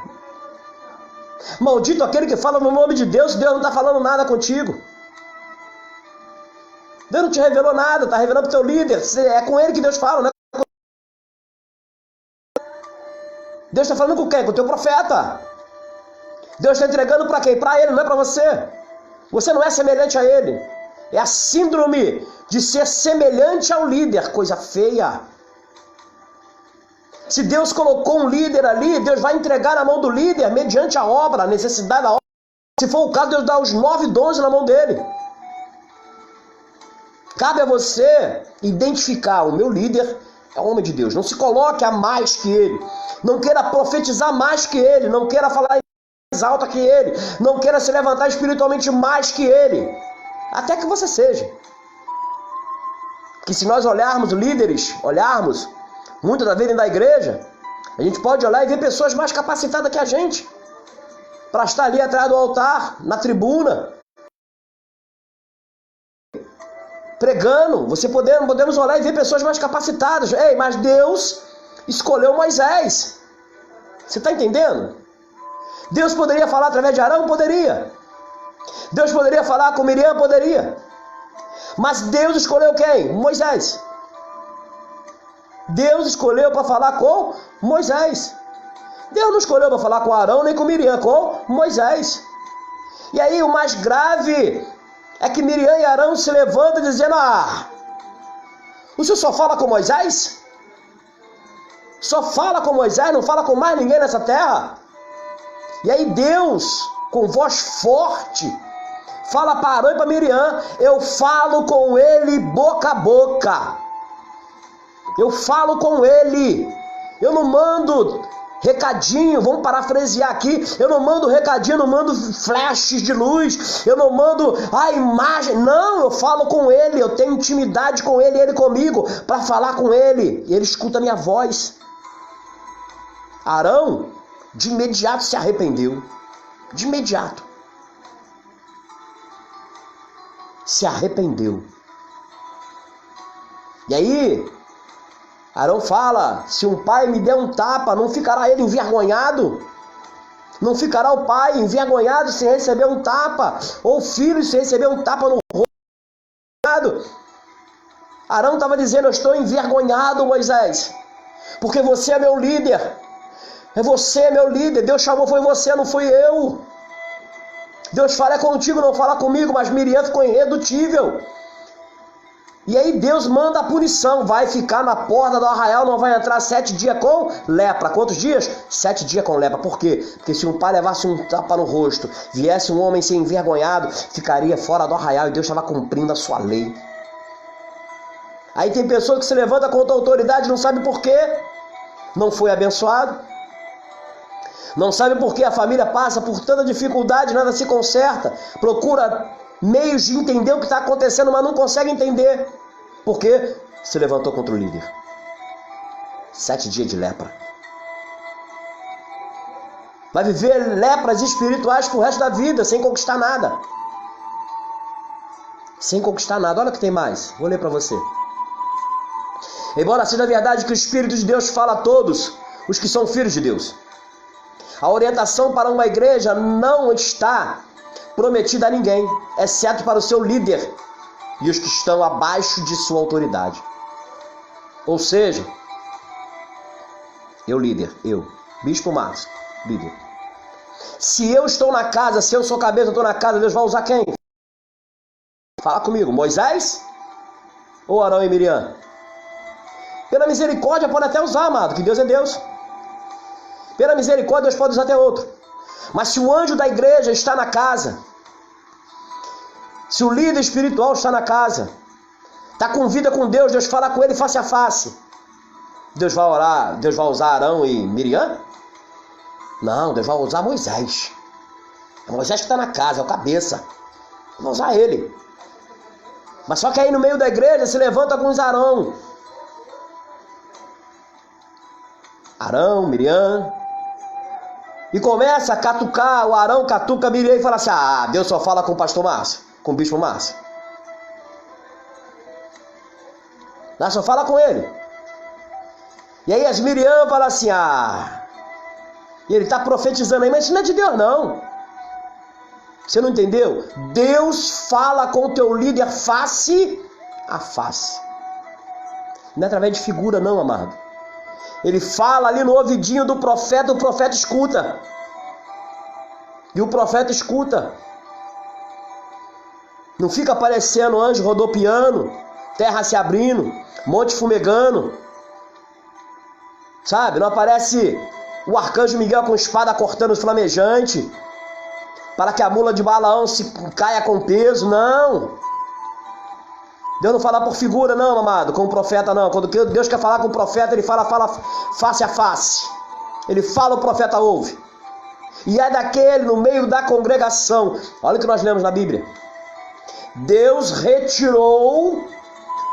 Maldito aquele que fala no nome de Deus, Deus não está falando nada contigo. Deus não te revelou nada, está revelando para o teu líder. É com ele que Deus fala, né? Deus está falando com quem? Com o teu profeta. Deus está entregando para quem? Para ele, não é para você. Você não é semelhante a ele. É a síndrome de ser semelhante ao líder, coisa feia. Se Deus colocou um líder ali, Deus vai entregar na mão do líder mediante a obra, a necessidade da obra. Se for o caso, Deus dá os 9 dons na mão dele. Cabe a você identificar: o meu líder é homem de Deus. Não se coloque a mais que ele. Não queira profetizar mais que ele. Não queira falar mais alta que ele. Não queira se levantar espiritualmente mais que ele. Até que você seja. Que se nós olharmos líderes, muitas das vezes da igreja, a gente pode olhar e ver pessoas mais capacitadas que a gente para estar ali atrás do altar, na tribuna, pregando. Podemos olhar e ver pessoas mais capacitadas. Ei, mas Deus escolheu Moisés. Você está entendendo? Deus poderia falar através de Arão? Poderia. Deus poderia falar com Miriam? Poderia. Mas Deus escolheu quem? Moisés. Deus escolheu para falar com Moisés. Deus não escolheu para falar com Arão nem com Miriam, com Moisés. E aí o mais grave é que Miriam e Arão se levantam dizendo: o senhor só fala com Moisés? Só fala com Moisés, não fala com mais ninguém nessa terra? E aí Deus, com voz forte, fala para Arão e para Miriam: eu falo com ele boca a boca. Eu falo com ele. Eu não mando recadinho, vamos parafrasear aqui. Eu não mando recadinho, eu não mando flashes de luz. Eu não mando a imagem. Não, eu falo com ele. Eu tenho intimidade com ele, ele comigo, para falar com ele. E ele escuta a minha voz. Arão, de imediato se arrependeu. De imediato. Se arrependeu. E aí Arão fala: se um pai me der um tapa, não ficará ele envergonhado? Não ficará o pai envergonhado se receber um tapa? Ou o filho se receber um tapa no rosto? Arão estava dizendo: eu estou envergonhado, Moisés, porque você é meu líder. É você, meu líder. Deus chamou, foi você, não fui eu. Deus fala contigo, não fala comigo. Mas Miriam ficou irredutível. E aí Deus manda a punição. Vai ficar na porta do arraial, não vai entrar 7 dias com lepra. Quantos dias? 7 dias com lepra. Por quê? Porque se um pai levasse um tapa no rosto, viesse um homem ser envergonhado, ficaria fora do arraial. E Deus estava cumprindo a sua lei. Aí tem pessoa que se levanta contra a autoridade, não sabe por quê. Não foi abençoado. Não sabe por que a família passa por tanta dificuldade, nada se conserta. Procura meios de entender o que está acontecendo, mas não consegue entender. Por quê? Se levantou contra o líder. 7 dias de lepra. Vai viver lepras espirituais pro resto da vida, sem conquistar nada. Sem conquistar nada. Olha o que tem mais. Vou ler para você. Embora seja verdade que o Espírito de Deus fala a todos os que são filhos de Deus, a orientação para uma igreja não está prometida a ninguém, exceto para o seu líder e os que estão abaixo de sua autoridade. Ou seja, Bispo Márcio, líder. Se eu estou na casa, se eu sou cabeça, eu estou na casa, Deus vai usar quem? Fala comigo, Moisés ou Arão e Miriam? Pela misericórdia pode até usar, amado, que Deus é Deus. Pela misericórdia Deus pode usar até outro. Mas se o anjo da igreja está na casa, se o líder espiritual está na casa, está com vida com Deus, Deus fala com ele face a face, Deus vai orar, Deus vai usar Arão e Miriam? Não, Deus vai usar Moisés. É Moisés que está na casa, é o cabeça. Vai usar ele. Mas só que aí no meio da igreja se levanta alguns Arão, Miriam, e começa a catucar, o Arão catuca a Miriam e fala assim: ah, Deus só fala com o pastor Márcio, com o bispo Márcio. Deus só fala com ele. E aí as Miriam falam assim: ah, e ele está profetizando aí, mas isso não é de Deus não. Você não entendeu? Deus fala com o teu líder face a face. Não é através de figura não, amado. Ele fala ali no ouvidinho do profeta, o profeta escuta. E o profeta escuta. Não fica aparecendo anjo rodopiando, terra se abrindo, monte fumegando. Sabe? Não aparece o arcanjo Miguel com espada cortando os flamejantes para que a mula de Balaão se caia com peso. Não. Deus não fala por figura não, amado, com o profeta não. Quando Deus quer falar com o profeta, ele fala face a face. Ele fala, o profeta ouve. E é daquele no meio da congregação. Olha o que nós lemos na Bíblia. Deus retirou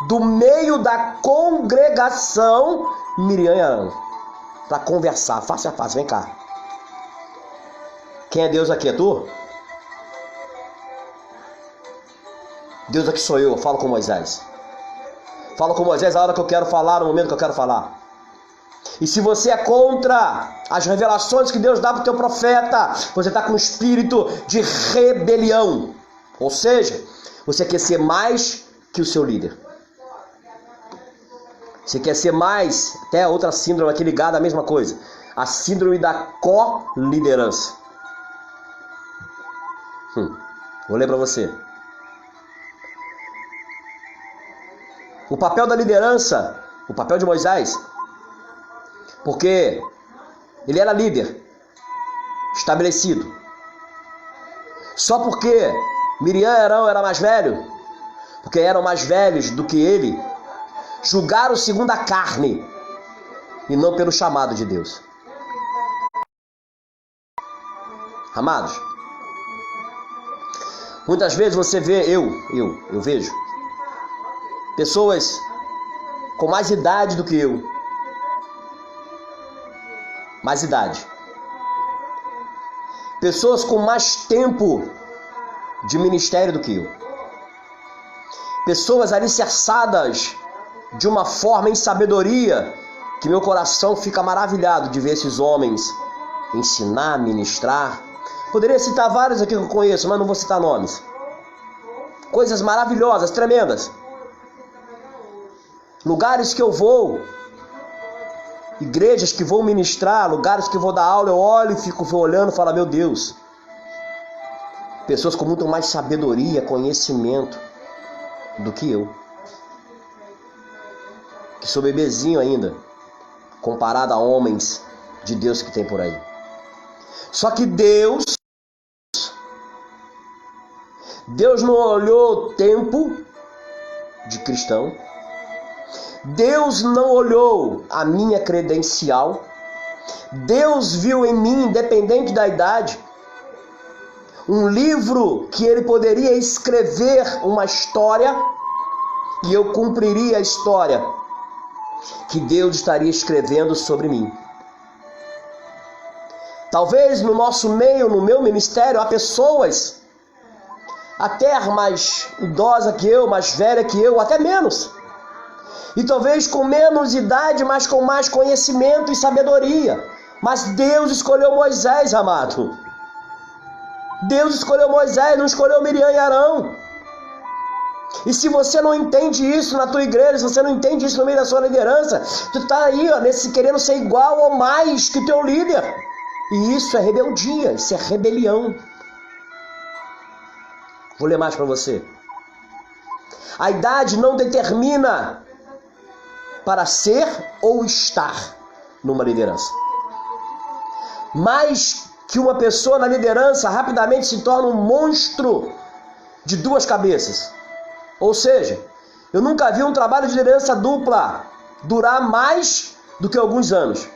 do meio da congregação Miriam e Arão para conversar face a face. Vem cá. Quem é Deus aqui? É tu? Deus aqui sou eu falo com Moisés. Falo com Moisés a hora que eu quero falar, no momento que eu quero falar. E se você é contra as revelações que Deus dá para o teu profeta, você está com um espírito de rebelião. Ou seja, você quer ser mais que o seu líder. Você quer ser mais, até outra síndrome aqui ligada à mesma coisa. A síndrome da co-liderança. Vou ler para você. O papel da liderança, o papel de Moisés, porque ele era líder, estabelecido. Só porque Miriam e Arão eram mais velhos, porque eram mais velhos do que ele, julgaram segundo a carne e não pelo chamado de Deus. Amados, muitas vezes você vê, eu vejo pessoas com mais idade do que eu. Mais idade. Pessoas com mais tempo de ministério do que eu. Pessoas alicerçadas de uma forma em sabedoria que meu coração fica maravilhado de ver esses homens ensinar, ministrar. Poderia citar vários aqui que eu conheço, mas não vou citar nomes. Coisas maravilhosas, tremendas. Lugares que eu vou, igrejas que vou ministrar, lugares que vou dar aula, eu olho e fico olhando e falo: meu Deus. Pessoas com muito mais sabedoria, conhecimento do que eu. Que sou bebezinho ainda, comparado a homens de Deus que tem por aí. Só que Deus não olhou o tempo de cristão. Deus não olhou a minha credencial. Deus viu em mim, independente da idade, um livro que Ele poderia escrever uma história e eu cumpriria a história que Deus estaria escrevendo sobre mim. Talvez no nosso meio, no meu ministério, há pessoas até mais idosa que eu, mais velha que eu, até menos. E talvez com menos idade, mas com mais conhecimento e sabedoria. Mas Deus escolheu Moisés, amado. Deus escolheu Moisés, não escolheu Miriam e Arão. E se você não entende isso na tua igreja, se você não entende isso no meio da sua liderança, tu está aí, ó, querendo ser igual ou mais que teu líder. E isso é rebeldia, isso é rebelião. Vou ler mais para você. A idade não determina para ser ou estar numa liderança. Mas que uma pessoa na liderança rapidamente se torna um monstro de duas cabeças. Ou seja, eu nunca vi um trabalho de liderança dupla durar mais do que alguns anos.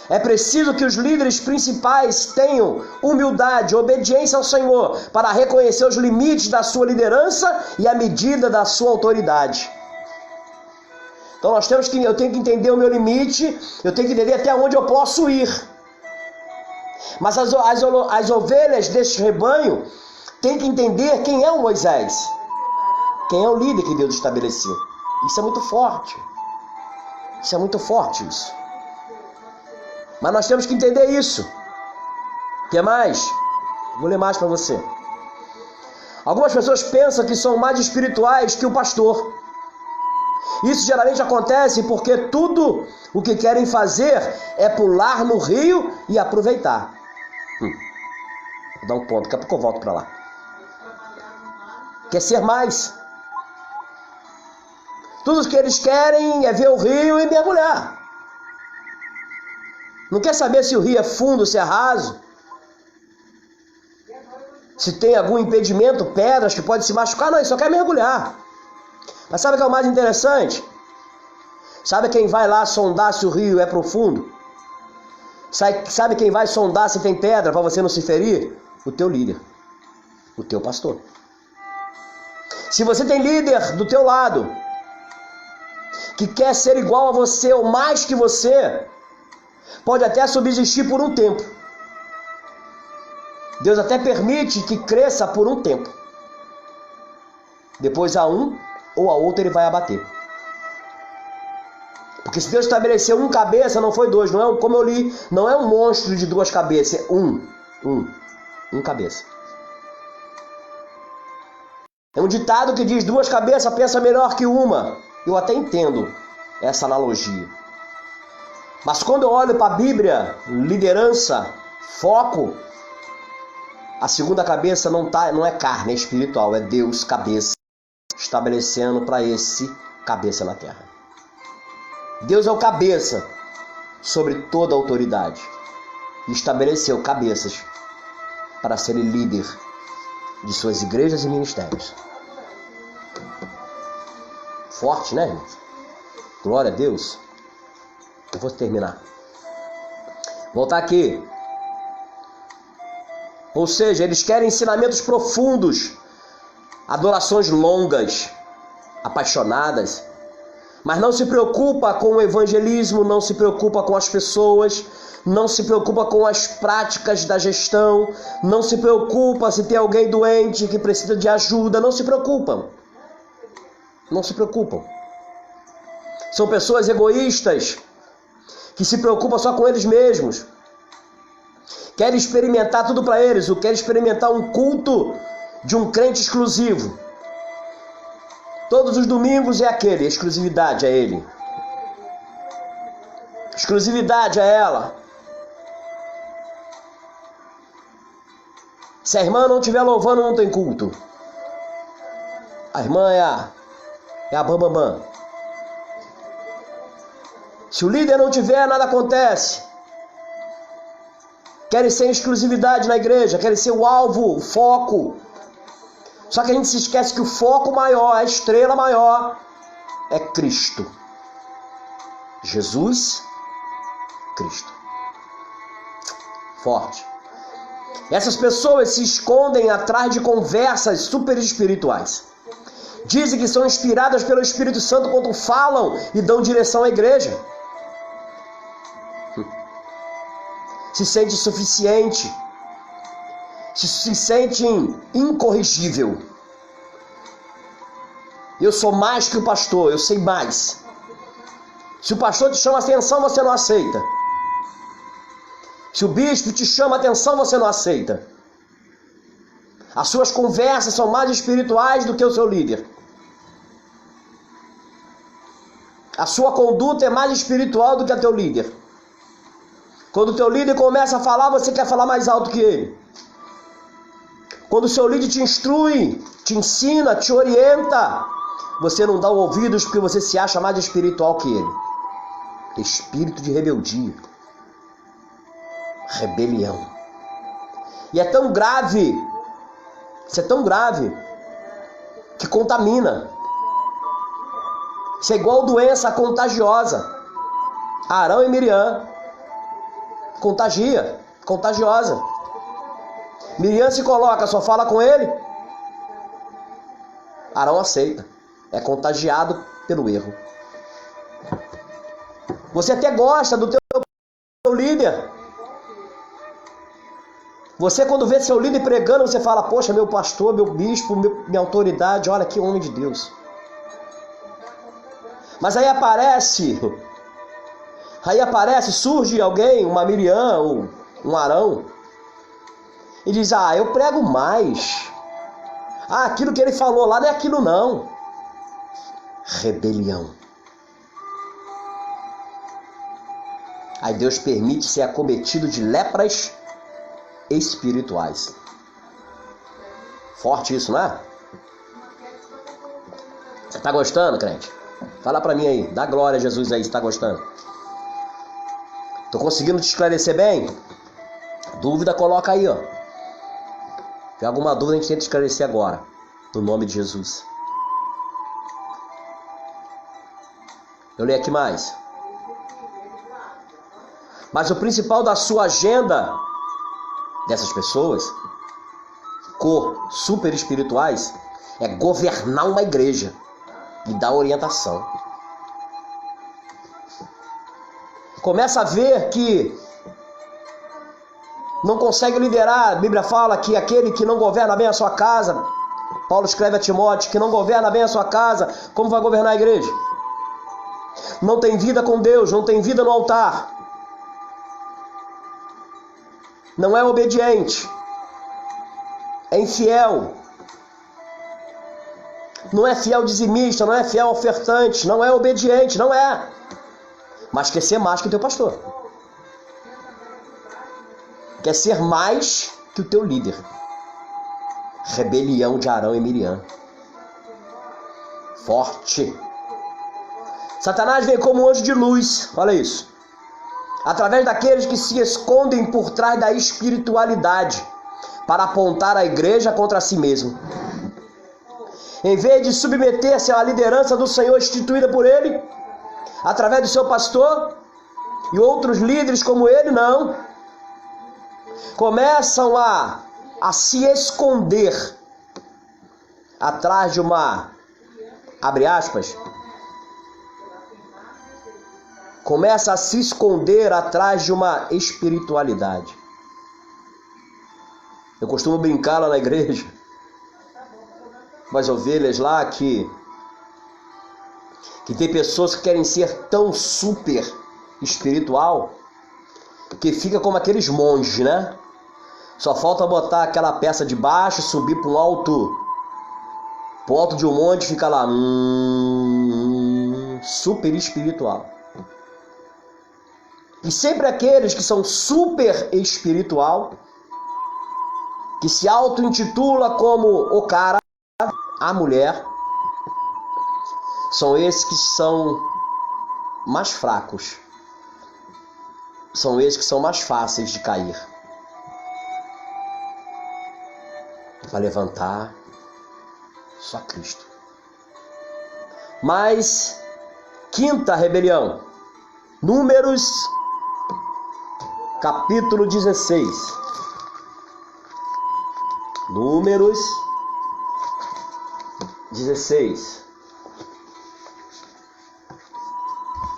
É preciso que os líderes principais tenham humildade, obediência ao Senhor para reconhecer os limites da sua liderança e a medida da sua autoridade. Então eu tenho que entender o meu limite, eu tenho que entender até onde eu posso ir. Mas as ovelhas deste rebanho têm que entender quem é o Moisés, quem é o líder que Deus estabeleceu. Isso é muito forte. Isso é muito forte, isso. Mas nós temos que entender isso. O que mais? Vou ler mais para você. Algumas pessoas pensam que são mais espirituais que o pastor. Isso geralmente acontece porque tudo o que querem fazer é pular no rio e aproveitar. Vou dar um ponto, daqui a pouco eu volto para lá. Quer ser mais. Tudo o que eles querem é ver o rio e mergulhar. Não quer saber se o rio é fundo, se é raso, se tem algum impedimento, pedras que podem se machucar. Não, ele só quer mergulhar. Mas sabe o que é o mais interessante? Sabe quem vai lá sondar se o rio é profundo? Sabe quem vai sondar se tem pedra para você não se ferir? O teu líder, o teu pastor. Se você tem líder do teu lado que quer ser igual a você ou mais que você, pode até subsistir por um tempo. Deus até permite que cresça por um tempo. Depois a um ou a outro ele vai abater. Porque se Deus estabeleceu um cabeça, não foi dois. Não é, como eu li, não é um monstro de duas cabeças. É um cabeça. É um ditado que diz: duas cabeças pensa melhor que uma. Eu até entendo essa analogia. Mas quando eu olho para a Bíblia, liderança, foco, a segunda cabeça não é carne, é espiritual, é Deus cabeça, estabelecendo para esse cabeça na terra. Deus é o cabeça sobre toda a autoridade e estabeleceu cabeças para serem líder de suas igrejas e ministérios. Forte, né, irmãos? Glória a Deus. Eu vou terminar. Voltar aqui. Ou seja, eles querem ensinamentos profundos, adorações longas, apaixonadas, mas não se preocupa com o evangelismo, não se preocupa com as pessoas, não se preocupa com as práticas da gestão, não se preocupa se tem alguém doente que precisa de ajuda, não se preocupam. Não se preocupam. São pessoas egoístas que se preocupam só com eles mesmos. Querem experimentar tudo para eles, querem experimentar um culto de um crente exclusivo. Todos os domingos é aquele, exclusividade a ele. Exclusividade a ela. Se a irmã não estiver louvando, não tem culto. A irmã é a bambambam. Se o líder não tiver, nada acontece. Querem ser exclusividade na igreja, querem ser o alvo, o foco. Só que a gente se esquece que o foco maior, a estrela maior, é Cristo. Jesus, Cristo. Forte. Essas pessoas se escondem atrás de conversas super espirituais. Dizem que são inspiradas pelo Espírito Santo quando falam e dão direção à igreja. Se sente suficiente. Se sente incorrigível. Eu sou mais que o pastor, eu sei mais. Se o pastor te chama a atenção, você não aceita. Se o bispo te chama a atenção, você não aceita. As suas conversas são mais espirituais do que o seu líder. A sua conduta é mais espiritual do que a teu líder. Quando o teu líder começa a falar, você quer falar mais alto que ele. Quando o seu líder te instrui, te ensina, te orienta, você não dá ouvidos porque você se acha mais espiritual que ele. Espírito de rebeldia. Rebelião. E é tão grave, isso é tão grave, que contamina. Isso é igual doença contagiosa. Arão e Miriam. Contagia, contagiosa. Miriam se coloca, só fala com ele. Arão aceita. É contagiado pelo erro. Você até gosta do teu líder. Você, quando vê seu líder pregando, você fala, poxa, meu pastor, meu bispo, minha autoridade, olha que homem de Deus. Mas aí aparece, surge alguém, uma Miriam ou um Arão, e diz, eu prego mais. Aquilo que ele falou lá não é aquilo não. Rebelião. Aí Deus permite ser acometido de lepras espirituais. Forte isso, não é? Você tá gostando, crente? Fala pra mim aí, dá glória a Jesus aí, você tá gostando? Tô conseguindo te esclarecer bem? Dúvida, coloca aí, ó. Se tem alguma dúvida, a gente tenta esclarecer agora, no nome de Jesus. Eu leio aqui mais. Mas o principal da sua agenda, dessas pessoas, super espirituais, é governar uma igreja e dar orientação. Começa a ver que não consegue liderar. A Bíblia fala que aquele que não governa bem a sua casa, Paulo escreve a Timóteo, que não governa bem a sua casa, como vai governar a igreja? Não tem vida com Deus, não tem vida no altar. Não é obediente. É infiel. Não é fiel dizimista, não é fiel ofertante, não é obediente, não é. Mas quer ser mais que o teu pastor. Quer ser mais que o teu líder. Rebelião de Arão e Miriam. Forte. Satanás vem como um anjo de luz, olha isso. Através daqueles que se escondem por trás da espiritualidade, para apontar a igreja contra si mesmo. Em vez de submeter-se à liderança do Senhor instituída por ele, através do seu pastor e outros líderes como ele, não. Começam a se esconder atrás de uma, abre aspas, começa a se esconder atrás de uma espiritualidade. Eu costumo brincar lá na igreja, umas ovelhas lá que tem pessoas que querem ser tão super espiritual que fica como aqueles monges, né? Só falta botar aquela peça de baixo, subir para o alto de um monte e ficar lá super espiritual. E sempre aqueles que são super espiritual, que se auto-intitula como o cara, a mulher, são esses que são mais fracos. São esses que são mais fáceis de cair. Vai levantar só Cristo. Mas, quinta rebelião. Números capítulo 16. Números 16.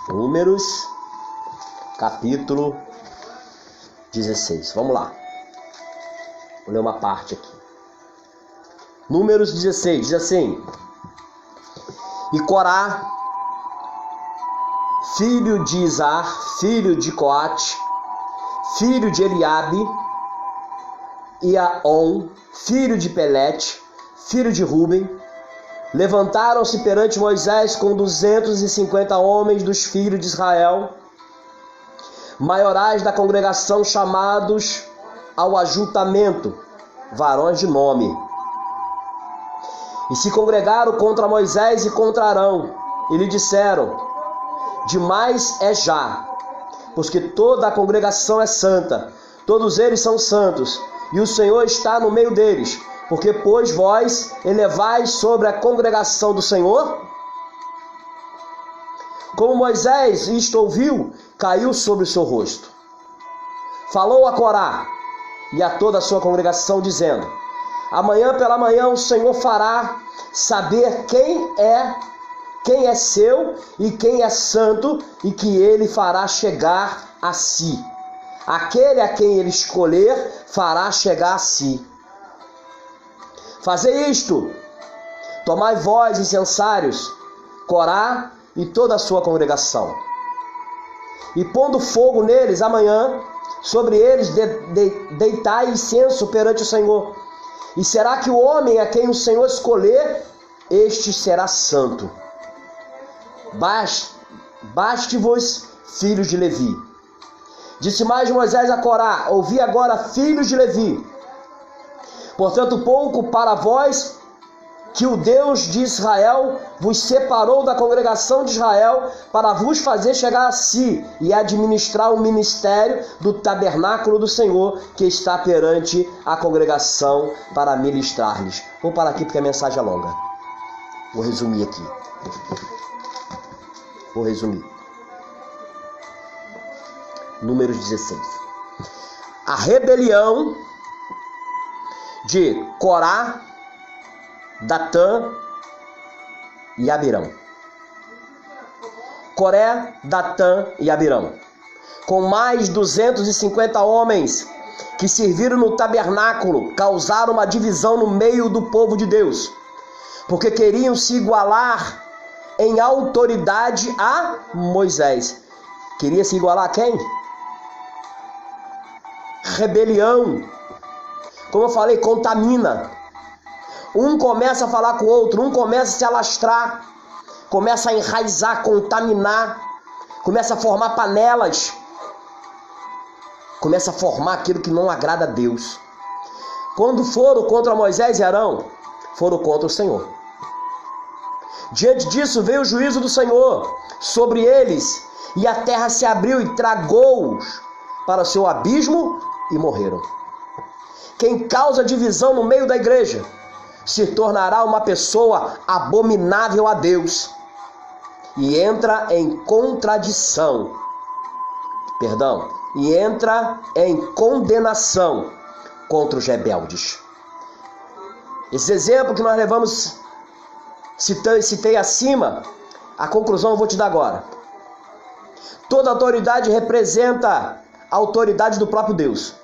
Números, capítulo 16. Vamos lá. Vou ler uma parte aqui. Números 16, diz assim: E Corá, filho de Izar, filho de Coate, filho de Eliabe, e Aon, filho de Pelete, filho de Ruben, levantaram-se perante Moisés com 250 homens dos filhos de Israel, maiorais da congregação, chamados ao ajuntamento, varões de nome. E se congregaram contra Moisés e contra Arão, e lhe disseram: Demais é já, pois que toda a congregação é santa, todos eles são santos, e o Senhor está no meio deles. Porque, pois, vós elevais sobre a congregação do Senhor? Como Moisés isto ouviu, caiu sobre o seu rosto. Falou a Corá e a toda a sua congregação, dizendo: Amanhã pela manhã o Senhor fará saber quem é seu e quem é santo, e que ele fará chegar a si. Aquele a quem ele escolher fará chegar a si. Fazei isto: tomai vós, incensários, Corá e toda a sua congregação, e pondo fogo neles amanhã, sobre eles deitai incenso perante o Senhor. E será que o homem a quem o Senhor escolher, este será santo. Baste-vos, filhos de Levi. Disse mais Moisés a Corá: Ouvi agora, filhos de Levi. Portanto, pouco para vós que o Deus de Israel vos separou da congregação de Israel para vos fazer chegar a si e administrar o ministério do tabernáculo do Senhor que está perante a congregação para ministrar-lhes. Vou parar aqui porque a mensagem é longa. Vou resumir aqui. Números 16. A rebelião de Corá, Datã e Abirão. Coré, Datã e Abirão, com mais 250 homens que serviram no tabernáculo, causaram uma divisão no meio do povo de Deus, porque queriam se igualar em autoridade a Moisés. Queria se igualar a quem? Rebelião. Como eu falei, contamina. Um começa a falar com o outro, um começa a se alastrar, começa a enraizar, contaminar, começa a formar panelas, começa a formar aquilo que não agrada a Deus. Quando foram contra Moisés e Arão, foram contra o Senhor. Diante disso veio o juízo do Senhor sobre eles, e a terra se abriu e tragou-os para o seu abismo e morreram. Quem causa divisão no meio da igreja se tornará uma pessoa abominável a Deus e entra em contradição, e entra em condenação contra os rebeldes. Esse exemplo que nós levamos, citei acima, a conclusão eu vou te dar agora. Toda autoridade representa a autoridade do próprio Deus.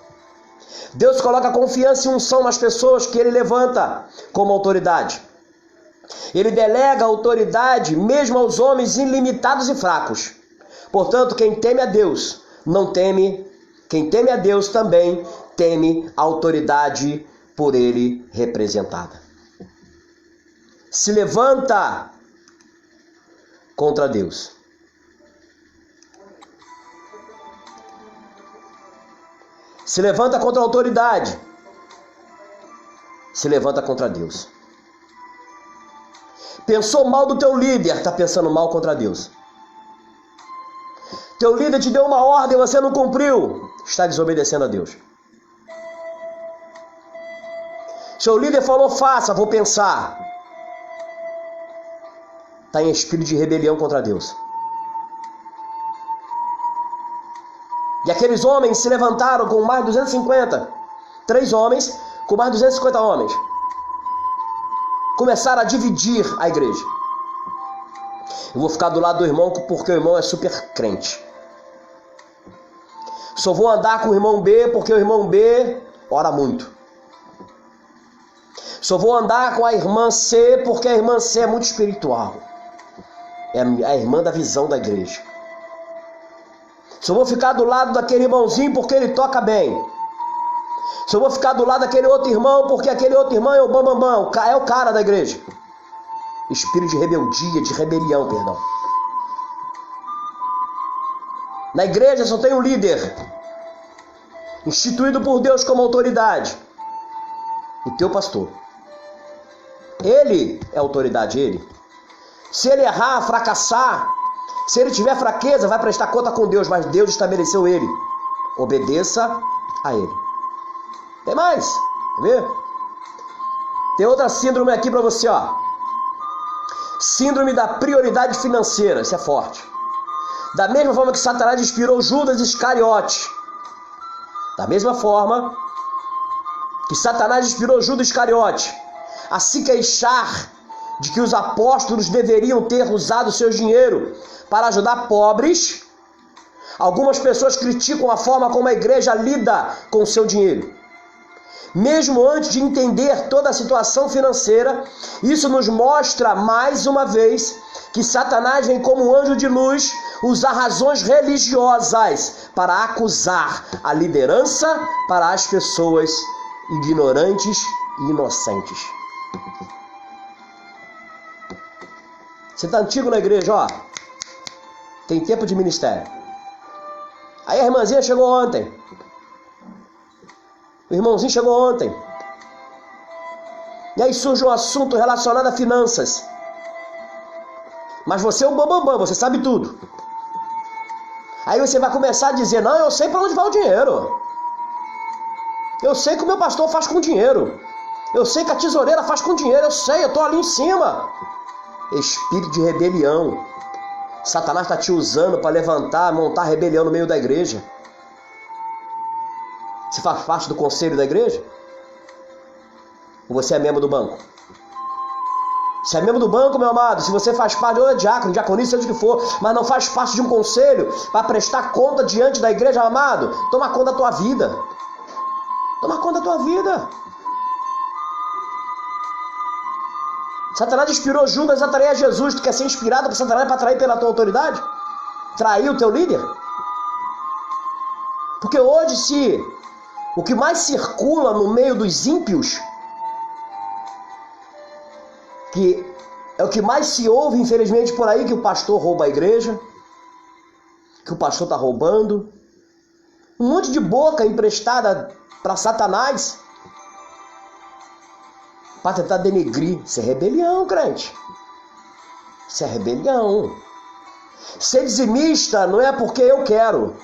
Deus coloca confiança e unção nas pessoas que Ele levanta como autoridade. Ele delega a autoridade mesmo aos homens ilimitados e fracos. Portanto, quem teme a Deus quem teme a Deus também teme a autoridade por Ele representada. Se levanta contra Deus. Se levanta contra a autoridade. Se levanta contra Deus. Pensou mal do teu líder, está pensando mal contra Deus. Teu líder te deu uma ordem, você não cumpriu, está desobedecendo a Deus. Seu líder falou, faça, vou pensar. Está em espírito de rebelião contra Deus. E aqueles homens se levantaram com mais de 250. 3 homens com mais de 250 homens. Começaram a dividir a igreja. Eu vou ficar do lado do irmão porque o irmão é super crente. Só vou andar com o irmão B porque o irmão B ora muito. Só vou andar com a irmã C porque a irmã C é muito espiritual. É a irmã da visão da igreja. Só vou ficar do lado daquele irmãozinho porque ele toca bem. Só vou ficar do lado daquele outro irmão porque aquele outro irmão é o bambambam, é o cara da igreja. Espírito de rebeldia, de rebelião, perdão. Na igreja só tem um líder, instituído por Deus como autoridade. O teu pastor. Ele é autoridade, ele. Se ele errar, fracassar, se ele tiver fraqueza, vai prestar conta com Deus, mas Deus estabeleceu ele. Obedeça a ele. Tem mais? Quer ver? Tem outra síndrome aqui para você, ó. Síndrome da prioridade financeira. Isso é forte. Da mesma forma que Satanás inspirou Judas Iscariote. Da mesma forma que Satanás inspirou Judas Iscariote a se queixar de que os apóstolos deveriam ter usado seu dinheiro para ajudar pobres, algumas pessoas criticam a forma como a igreja lida com o seu dinheiro. Mesmo antes de entender toda a situação financeira, isso nos mostra mais uma vez que Satanás vem como um anjo de luz usar razões religiosas para acusar a liderança para as pessoas ignorantes e inocentes. Você está antigo na igreja, ó. Tem tempo de ministério. Aí a irmãzinha chegou ontem. O irmãozinho chegou ontem. E aí surge um assunto relacionado a finanças. Mas você é um bambambam, você sabe tudo. Aí você vai começar a dizer, não, eu sei para onde vai o dinheiro. Eu sei que o meu pastor faz com dinheiro. Eu sei que a tesoureira faz com dinheiro. Eu sei, eu estou ali em cima. Espírito de rebelião. Satanás está te usando para levantar, montar rebelião no meio da igreja. Você faz parte do conselho da igreja? Ou você é membro do banco? Se é membro do banco, meu amado, se você faz parte, ou é diácono, diaconista, seja o que for, mas não faz parte de um conselho para prestar conta diante da igreja, amado, toma conta da tua vida. Toma conta da tua vida. Satanás inspirou Judas a trair a Jesus. Tu quer ser inspirado por Satanás para trair pela tua autoridade? Trair o teu líder? Porque hoje, o que mais circula no meio dos ímpios, que é o que mais se ouve, infelizmente, por aí, que o pastor rouba a igreja, que o pastor está roubando, um monte de boca emprestada para Satanás, para tentar denegrir. Isso é rebelião, crente. Isso é rebelião. Ser dizimista não é porque eu quero,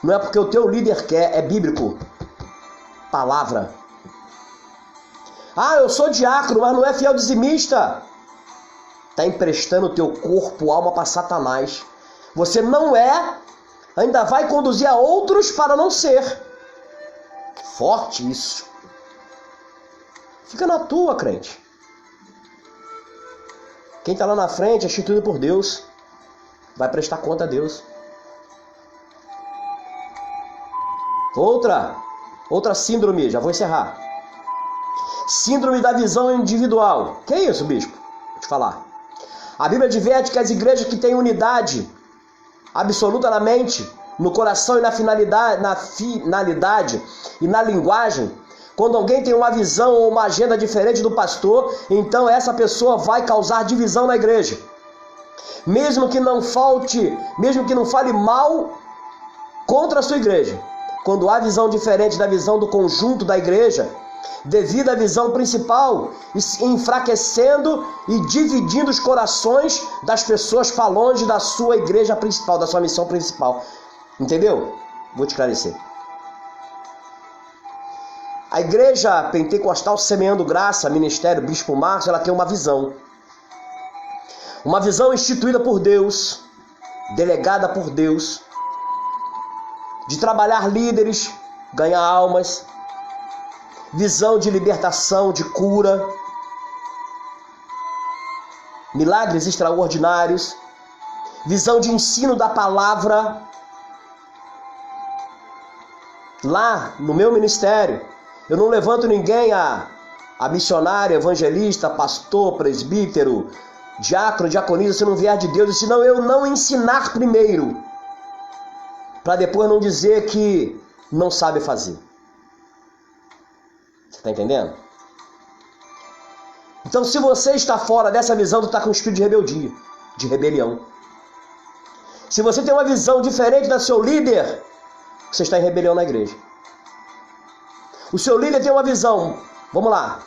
não é porque o teu líder quer, é bíblico. Palavra. Ah, eu sou diácono, mas não é fiel dizimista. Está emprestando o teu corpo, alma para Satanás. Você não é, ainda vai conduzir a outros para não ser. Forte isso. Fica na tua, crente. Quem está lá na frente é instituído por Deus. Vai prestar conta a Deus. Outra síndrome, já vou encerrar. Síndrome da visão individual. Que é isso, bispo? Vou te falar. A Bíblia adverte que as igrejas que têm unidade absoluta na mente, no coração e na finalidade e na linguagem, quando alguém tem uma visão ou uma agenda diferente do pastor, então essa pessoa vai causar divisão na igreja. Mesmo que não fale mal contra a sua igreja. Quando há visão diferente da visão do conjunto da igreja, devido à visão principal, enfraquecendo e dividindo os corações das pessoas para longe da sua igreja principal, da sua missão principal. Entendeu? Vou te esclarecer. A igreja pentecostal Semeando Graça, Ministério Bispo Márcio, ela tem uma visão. Uma visão instituída por Deus, delegada por Deus, de trabalhar líderes, ganhar almas, visão de libertação, de cura, milagres extraordinários, visão de ensino da palavra. Lá no meu ministério, eu não levanto ninguém a missionário, evangelista, pastor, presbítero, diácono, diaconisa, se não vier de Deus, e se não eu não ensinar primeiro, para depois não dizer que não sabe fazer. Você está entendendo? Então, se você está fora dessa visão, tu está com um espírito de rebeldia, de rebelião. Se você tem uma visão diferente da seu líder, você está em rebelião na igreja. O seu líder tem uma visão, vamos lá,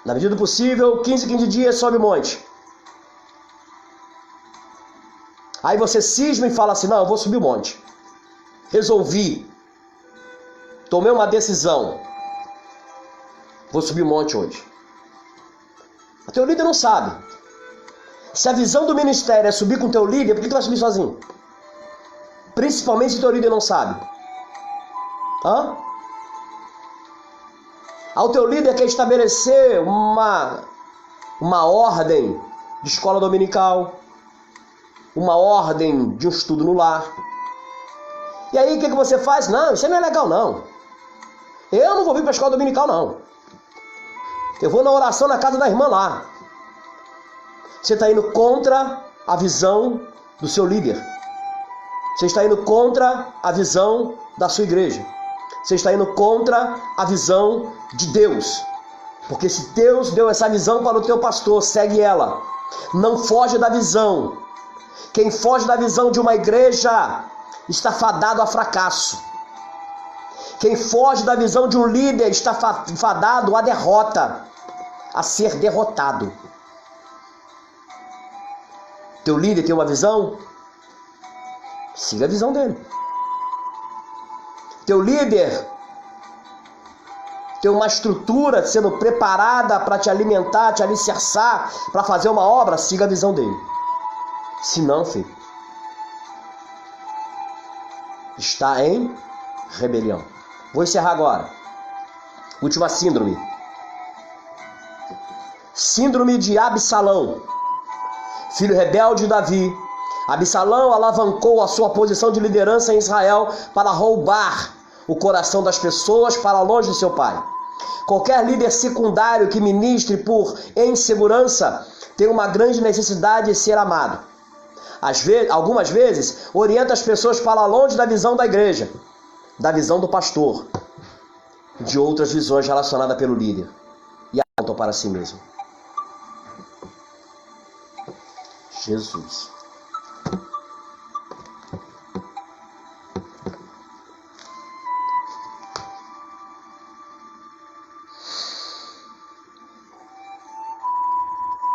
na medida do possível, 15 dias sobe o monte. Aí você cisma e fala assim, não, eu vou subir o monte. Resolvi. Tomei uma decisão. Vou subir o monte hoje. O teu líder não sabe. Se a visão do ministério é subir com o teu líder, por que tu vai subir sozinho? Principalmente se o teu líder não sabe. O teu líder quer estabelecer uma ordem de escola dominical, uma ordem de um estudo no lar. E aí o que você faz? Não, isso não é legal não. Eu não vou vir para a escola dominical não. Eu vou na oração na casa da irmã lá. Você está indo contra a visão do seu líder. Você está indo contra a visão da sua igreja. Você está indo contra a visão de Deus. Porque se Deus deu essa visão para o teu pastor, segue ela. Não foge da visão. Quem foge da visão de uma igreja está fadado a fracasso. Quem foge da visão de um líder está fadado à derrota, a ser derrotado. Teu líder tem uma visão? Siga a visão dele. Teu líder tem uma estrutura sendo preparada para te alimentar, te alicerçar, para fazer uma obra, siga a visão dele. Se não, filho, está em rebelião. Vou encerrar agora. Última síndrome. Síndrome de Absalão. Filho rebelde de Davi. Absalão alavancou a sua posição de liderança em Israel para roubar o coração das pessoas para longe de seu pai. Qualquer líder secundário que ministre por insegurança tem uma grande necessidade de ser amado. Algumas vezes, orienta as pessoas para longe da visão da igreja, da visão do pastor, de outras visões relacionadas pelo líder, e apontam para si mesmo. Jesus.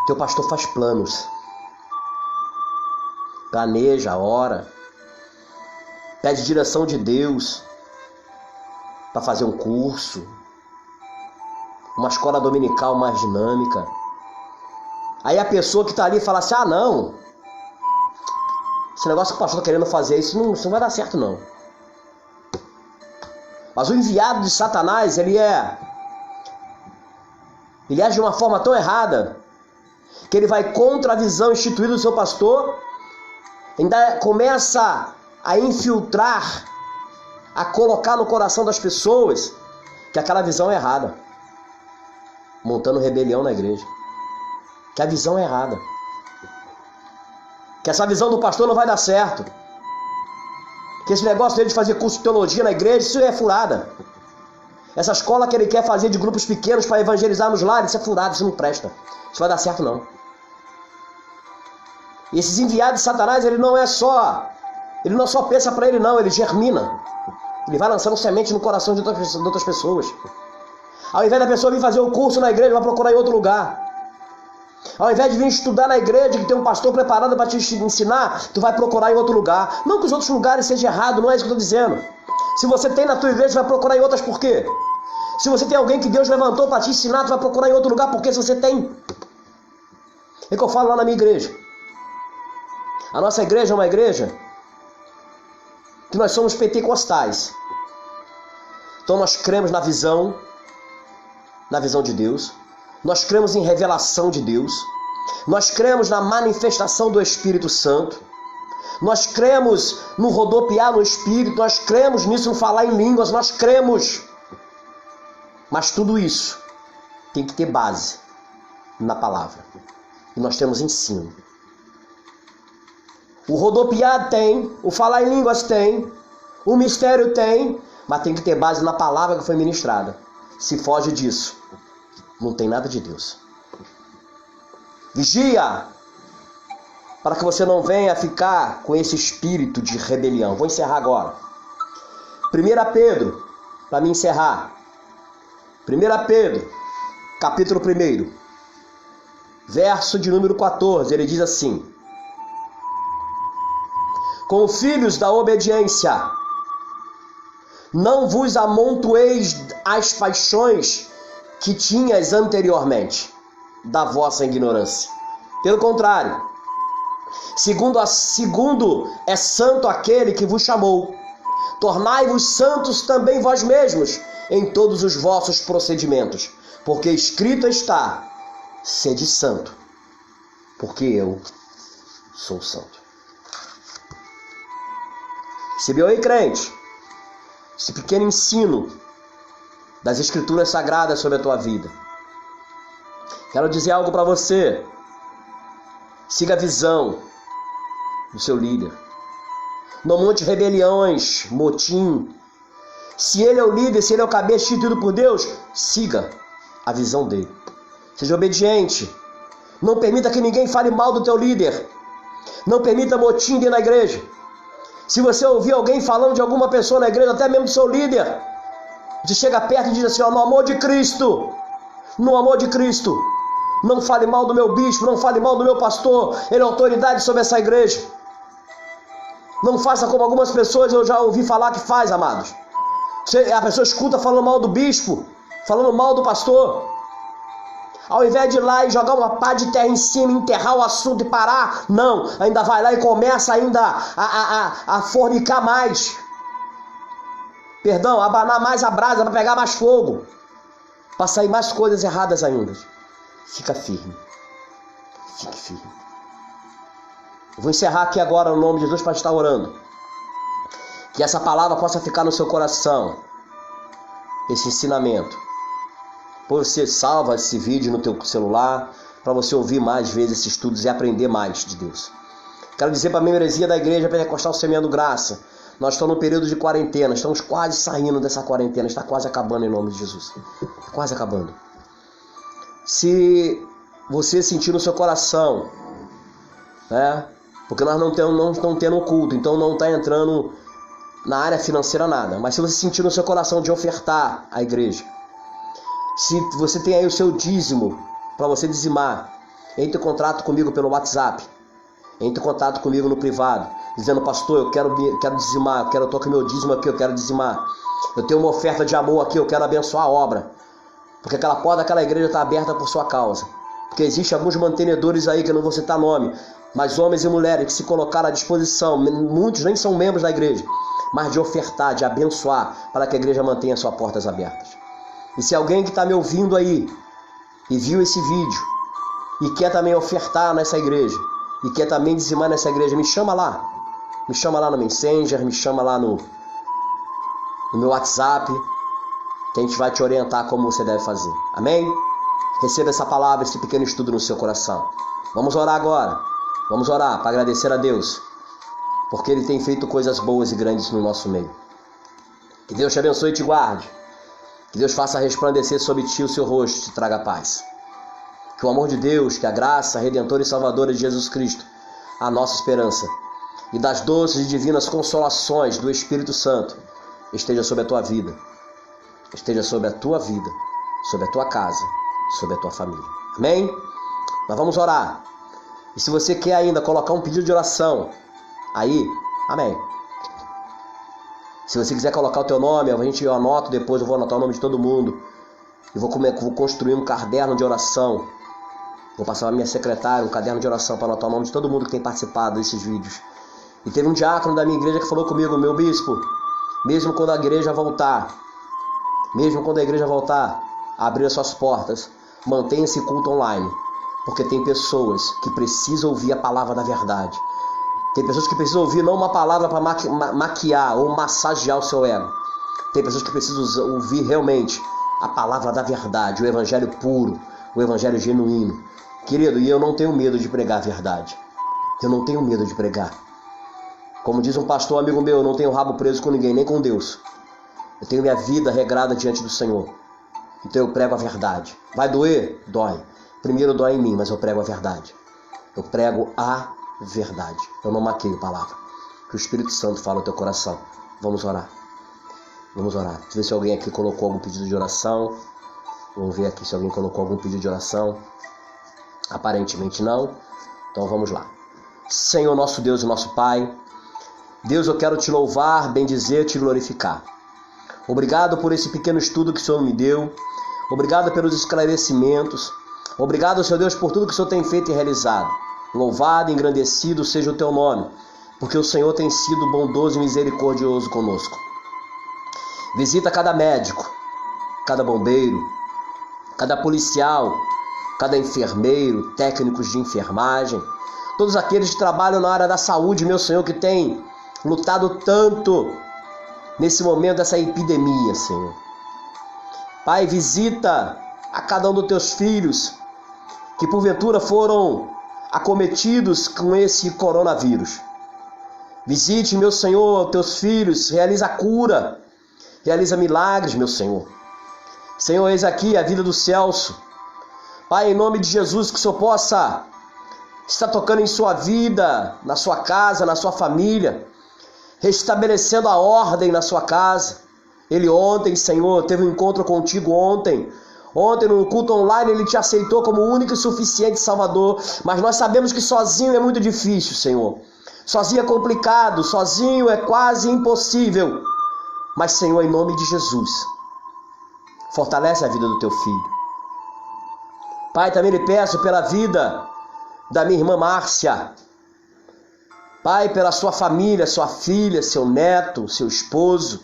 Teu pastor faz planos, planeja, ora, pede direção de Deus para fazer um curso, uma escola dominical mais dinâmica. Aí a pessoa que está ali fala assim, não, esse negócio que o pastor está querendo fazer, isso não vai dar certo não. Mas o enviado de Satanás, ele age de uma forma tão errada, que ele vai contra a visão instituída do seu pastor, ainda começa a infiltrar, a colocar no coração das pessoas que aquela visão é errada, montando rebelião na igreja, que a visão é errada, que essa visão do pastor não vai dar certo, que esse negócio dele de fazer curso de teologia na igreja, isso é furada. Essa escola que ele quer fazer de grupos pequenos para evangelizar nos lares, isso é furado, isso não presta, isso vai dar certo não. E esses enviados de Satanás, ele não só pensa para ele não, ele germina. Ele vai lançando semente no coração de outras pessoas. Ao invés da pessoa vir fazer o curso na igreja, vai procurar em outro lugar. Ao invés de vir estudar na igreja, que tem um pastor preparado para te ensinar, tu vai procurar em outro lugar. Não que os outros lugares sejam errados, não é isso que eu estou dizendo. Se você tem na tua igreja, vai procurar em outras por quê? Se você tem alguém que Deus levantou para te ensinar, tu vai procurar em outro lugar porque se você tem. É que eu falo lá na minha igreja. A nossa igreja é uma igreja que nós somos pentecostais. Então nós cremos na visão de Deus. Nós cremos em revelação de Deus. Nós cremos na manifestação do Espírito Santo. Nós cremos no rodopiar no Espírito. Nós cremos nisso, no falar em línguas. Nós cremos. Mas tudo isso tem que ter base na palavra. E nós temos ensino. O rodopiar tem, o falar em línguas tem, o mistério tem, mas tem que ter base na palavra que foi ministrada. Se foge disso, não tem nada de Deus. Vigia, para que você não venha ficar com esse espírito de rebelião. Vou encerrar agora. 1 Pedro, para me encerrar. 1 Pedro, capítulo 1, verso de número 14, ele diz assim: com filhos da obediência, não vos amontoeis as paixões que tinhas anteriormente, da vossa ignorância. Pelo contrário, segundo é santo aquele que vos chamou, tornai-vos santos também vós mesmos em todos os vossos procedimentos, porque escrito está: sede santo, porque eu sou santo. Recebeu aí, crente, esse pequeno ensino das Escrituras Sagradas sobre a tua vida. Quero dizer algo para você. Siga a visão do seu líder. Não monte rebeliões, motim. Se ele é o líder, se ele é o cabeça instituído por Deus, siga a visão dele. Seja obediente. Não permita que ninguém fale mal do teu líder. Não permita motim dentro da igreja. Se você ouvir alguém falando de alguma pessoa na igreja, até mesmo do seu líder, você chega perto e diz assim: ó, no amor de Cristo, no amor de Cristo, não fale mal do meu bispo, não fale mal do meu pastor, ele é autoridade sobre essa igreja. Não faça como algumas pessoas eu já ouvi falar que faz, amados. A pessoa escuta falando mal do bispo, falando mal do pastor. Ao invés de ir lá e jogar uma pá de terra em cima, enterrar o assunto e parar, não, ainda vai lá e começa ainda a fornicar mais. Perdão, abanar mais a brasa para pegar mais fogo, para sair mais coisas erradas ainda. Fica firme. Fique firme. Eu vou encerrar aqui agora no nome de Jesus para estar orando. Que essa palavra possa ficar no seu coração. Esse ensinamento. Por você salva esse vídeo no teu celular, para você ouvir mais vezes esses estudos e aprender mais de Deus. Quero dizer para a membresia da Igreja Pentecostal Semeando Graça, nós estamos no período de quarentena, estamos quase saindo dessa quarentena, está quase acabando em nome de Jesus. Quase acabando. Se você sentir no seu coração, né? Porque nós não estamos tendo culto, então não está entrando na área financeira nada. Mas se você sentir no seu coração de ofertar à igreja, se você tem aí o seu dízimo para você dizimar, entre em contato comigo pelo WhatsApp, entre em contato comigo no privado, dizendo: pastor, eu quero dizimar, eu estou com meu dízimo aqui, eu quero dizimar. Eu tenho uma oferta de amor aqui, eu quero abençoar a obra. Porque aquela porta daquela igreja está aberta por sua causa. Porque existem alguns mantenedores aí, que eu não vou citar nome, mas homens e mulheres que se colocaram à disposição, muitos nem são membros da igreja, mas de ofertar, de abençoar, para que a igreja mantenha suas portas abertas. E se alguém que está me ouvindo aí, e viu esse vídeo, e quer também ofertar nessa igreja, e quer também dizimar nessa igreja, me chama lá. Me chama lá no Messenger, me chama lá no meu WhatsApp, que a gente vai te orientar como você deve fazer. Amém? Receba essa palavra, esse pequeno estudo no seu coração. Vamos orar agora. Vamos orar para agradecer a Deus, porque Ele tem feito coisas boas e grandes no nosso meio. Que Deus te abençoe e te guarde. Que Deus faça resplandecer sobre ti o seu rosto e te traga paz. Que o amor de Deus, que a graça redentora e salvadora de Jesus Cristo, a nossa esperança, e das doces e divinas consolações do Espírito Santo, esteja sobre a tua vida. Esteja sobre a tua vida, sobre a tua casa, sobre a tua família. Amém? Nós vamos orar. E se você quer ainda colocar um pedido de oração, aí, amém. Se você quiser colocar o teu nome, eu anoto depois, eu vou anotar o nome de todo mundo. E vou construir um caderno de oração. Vou passar para minha secretária um caderno de oração para anotar o nome de todo mundo que tem participado desses vídeos. E teve um diácono da minha igreja que falou comigo: meu bispo, mesmo quando a igreja voltar, abrir as suas portas, mantenha esse culto online, porque tem pessoas que precisam ouvir a palavra da verdade. Tem pessoas que precisam ouvir não uma palavra para maquiar ou massagear o seu ego. Tem pessoas que precisam ouvir realmente a palavra da verdade, o evangelho puro, o evangelho genuíno. Querido, e eu não tenho medo de pregar a verdade. Eu não tenho medo de pregar. Como diz um pastor amigo meu, eu não tenho rabo preso com ninguém, nem com Deus. Eu tenho minha vida regrada diante do Senhor. Então eu prego a verdade. Vai doer? Dói. Primeiro dói em mim, mas eu prego a verdade. Eu prego a verdade. Eu não maqueio palavra. Que o Espírito Santo fala no teu coração. Vamos orar. Vamos orar. Deixa eu ver se alguém aqui colocou algum pedido de oração. Vamos ver aqui se alguém colocou algum pedido de oração. Aparentemente não. Então vamos lá. Senhor nosso Deus e nosso Pai, Deus, eu quero te louvar, bendizer, te glorificar. Obrigado por esse pequeno estudo que o Senhor me deu. Obrigado pelos esclarecimentos. Obrigado, Senhor Deus, por tudo que o Senhor tem feito e realizado. Louvado, engrandecido seja o teu nome, porque o Senhor tem sido bondoso e misericordioso conosco. Visita cada médico, cada bombeiro, cada policial, cada enfermeiro, técnicos de enfermagem, todos aqueles que trabalham na área da saúde, meu Senhor, que tem lutado tanto nesse momento dessa epidemia, Senhor. Pai, visita a cada um dos teus filhos que porventura foram acometidos com esse coronavírus. Visite, meu Senhor, os teus filhos, realiza a cura, realiza milagres, meu Senhor. Senhor, eis aqui a vida do Celso. Pai, em nome de Jesus, que o Senhor possa estar tocando em sua vida, na sua casa, na sua família, restabelecendo a ordem na sua casa. Ele ontem, Senhor, teve um encontro contigo ontem. Ontem no culto online ele te aceitou como único e suficiente Salvador, mas nós sabemos que sozinho é muito difícil, Senhor. Sozinho é complicado, sozinho é quase impossível. Mas, Senhor, em nome de Jesus, fortalece a vida do teu filho. Pai, também lhe peço pela vida da minha irmã Márcia. Pai, pela sua família, sua filha, seu neto, seu esposo.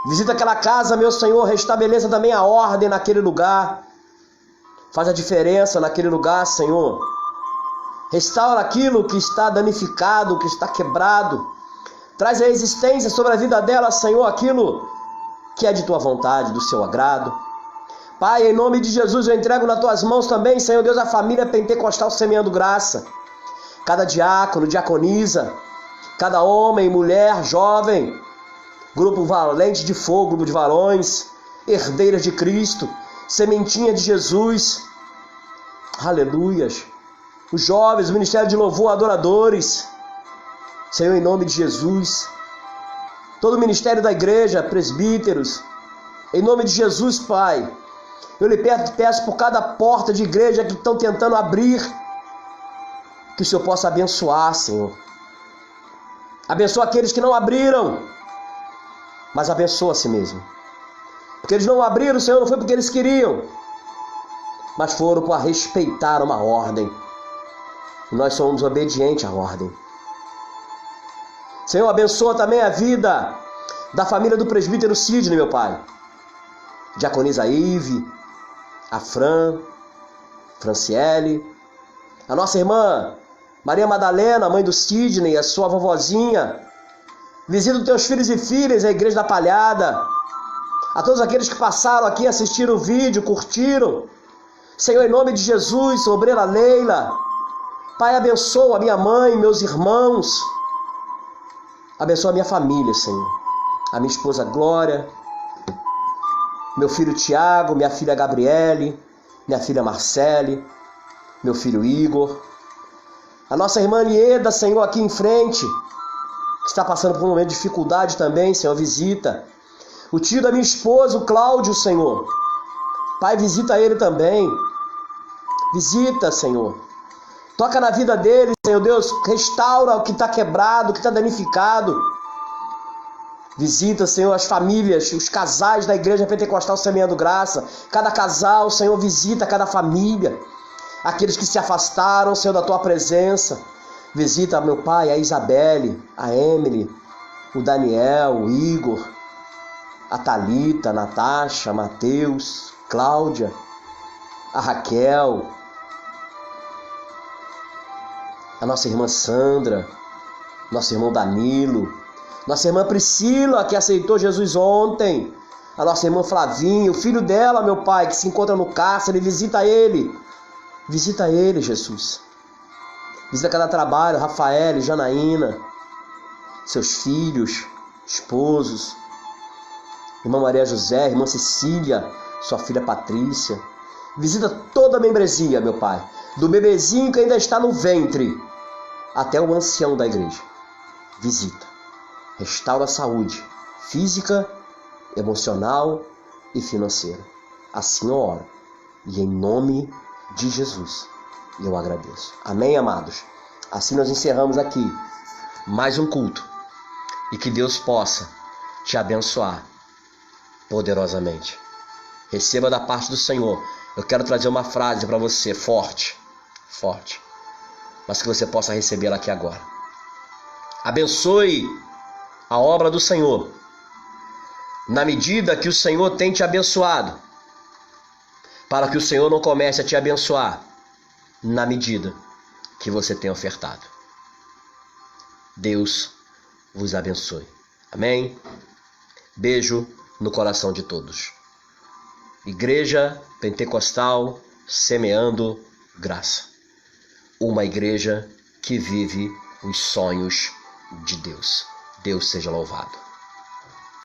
Visita aquela casa, meu Senhor, restabeleça também a ordem naquele lugar. Faz a diferença naquele lugar, Senhor. Restaura aquilo que está danificado, que está quebrado. Traz a existência sobre a vida dela, Senhor, aquilo que é de tua vontade, do seu agrado. Pai, em nome de Jesus, eu entrego nas tuas mãos também, Senhor Deus, a família pentecostal semeando graça. Cada diácono, diaconisa, cada homem, mulher, jovem, grupo valente de fogo, grupo de varões, herdeiras de Cristo, sementinha de Jesus. Aleluias. Os jovens, o ministério de louvor, adoradores. Senhor, em nome de Jesus. Todo o ministério da igreja, presbíteros. Em nome de Jesus, Pai. Eu lhe peço por cada porta de igreja que estão tentando abrir, que o Senhor possa abençoar, Senhor. Abençoa aqueles que não abriram, mas abençoa a si mesmo. Porque eles não abriram, Senhor, não foi porque eles queriam, mas foram para respeitar uma ordem. E nós somos obedientes à ordem. Senhor, abençoa também a vida da família do presbítero Sidney, meu Pai. Diaconisa Ive, a Franciele, a nossa irmã Maria Madalena, mãe do Sidney, a sua vovozinha. Visita os teus filhos e filhas, a Igreja da Palhada. A todos aqueles que passaram aqui, assistiram o vídeo, curtiram. Senhor, em nome de Jesus, obreira Leila. Pai, abençoa a minha mãe, meus irmãos. Abençoa a minha família, Senhor. A minha esposa Glória, meu filho Tiago, minha filha Gabriele, minha filha Marcele, meu filho Igor. A nossa irmã Lieda, Senhor, aqui em frente, que está passando por um momento de dificuldade também, Senhor, visita. O tio da minha esposa, o Cláudio, Senhor. Pai, visita ele também. Visita, Senhor. Toca na vida dele, Senhor Deus. Restaura o que está quebrado, o que está danificado. Visita, Senhor, as famílias, os casais da Igreja Pentecostal Semeando Graça. Cada casal, Senhor, visita cada família. Aqueles que se afastaram, Senhor, da Tua presença. Visita, meu Pai, a Isabelle, a Emily, o Daniel, o Igor, a Thalita, a Natasha, a Mateus, Cláudia, a Raquel, a nossa irmã Sandra, nosso irmão Danilo, nossa irmã Priscila, que aceitou Jesus ontem, a nossa irmã Flavinha, o filho dela, meu Pai, que se encontra no cárcere, visita ele, Jesus. Visita cada trabalho, Rafael, Janaína, seus filhos, esposos, irmã Maria José, irmã Cecília, sua filha Patrícia. Visita toda a membresia, meu Pai, do bebezinho que ainda está no ventre até o ancião da igreja. Visita, restaura a saúde física, emocional e financeira. Assim eu oro, e em nome de Jesus eu agradeço. Amém, amados? Assim nós encerramos aqui mais um culto, e que Deus possa te abençoar poderosamente. Receba da parte do Senhor. Eu quero trazer uma frase para você forte, mas que você possa recebê-la aqui agora. Abençoe a obra do Senhor na medida que o Senhor tem te abençoado, para que o Senhor não comece a te abençoar na medida que você tem ofertado. Deus vos abençoe. Amém? Beijo no coração de todos. Igreja Pentecostal Semeando Graça. Uma igreja que vive os sonhos de Deus. Deus seja louvado.